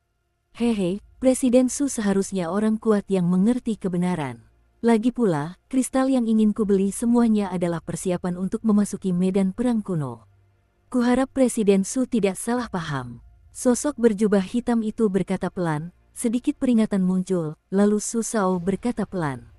Speaker 1: Hehe, Presiden Su seharusnya orang kuat yang mengerti kebenaran. Lagi pula, kristal yang ingin kubeli semuanya adalah persiapan untuk memasuki medan perang kuno. Kuharap Presiden Su tidak salah paham. Sosok berjubah hitam itu berkata pelan, sedikit peringatan muncul, lalu Su Shao berkata pelan.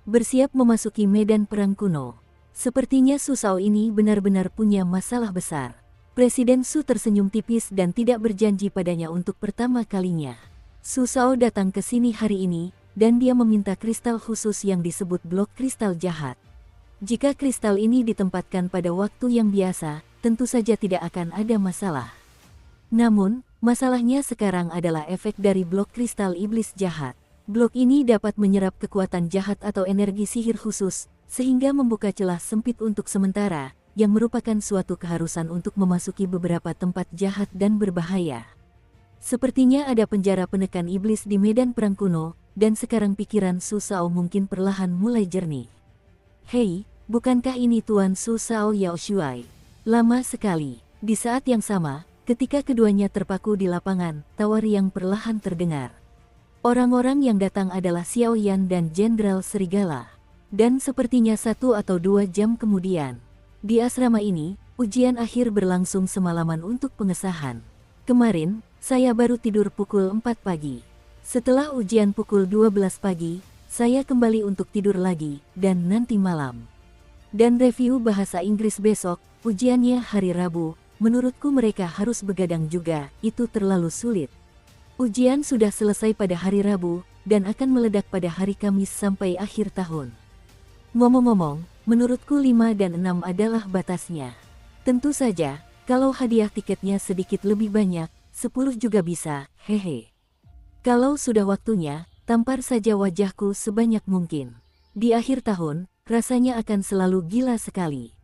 Speaker 1: Bersiap memasuki medan perang kuno. Sepertinya Su Shao ini benar-benar punya masalah besar. Presiden Su tersenyum tipis dan tidak berjanji padanya untuk pertama kalinya. Su Shao datang ke sini hari ini, dan dia meminta kristal khusus yang disebut blok kristal jahat. Jika kristal ini ditempatkan pada waktu yang biasa, tentu saja tidak akan ada masalah. Namun, masalahnya sekarang adalah efek dari blok kristal iblis jahat. Blok ini dapat menyerap kekuatan jahat atau energi sihir khusus, sehingga membuka celah sempit untuk sementara, yang merupakan suatu keharusan untuk memasuki beberapa tempat jahat dan berbahaya. Sepertinya ada penjara penekan iblis di medan perang kuno, dan sekarang pikiran Su Shao mungkin perlahan mulai jernih. Hei, bukankah ini Tuan Su Shao Yao Shuai? Lama sekali. Di saat yang sama, ketika keduanya terpaku di lapangan, tawa riang perlahan terdengar. Orang-orang yang datang adalah Xiao Yan dan Jenderal Serigala. Dan sepertinya 1 atau 2 jam kemudian, di asrama ini, ujian akhir berlangsung semalaman untuk pengesahan. Kemarin, saya baru tidur pukul 4 pagi. Setelah ujian pukul 12 pagi, saya kembali untuk tidur lagi, dan nanti malam. Dan review bahasa Inggris besok, ujiannya hari Rabu, menurutku mereka harus begadang juga, itu terlalu sulit. Ujian sudah selesai pada hari Rabu, dan akan meledak pada hari Kamis sampai akhir tahun. Ngomong-ngomong, menurutku 5 dan 6 adalah batasnya. Tentu saja, kalau hadiah tiketnya sedikit lebih banyak, 10 juga bisa, hehe. Kalau sudah waktunya, tampar saja wajahku sebanyak mungkin. Di akhir tahun, rasanya akan selalu gila sekali.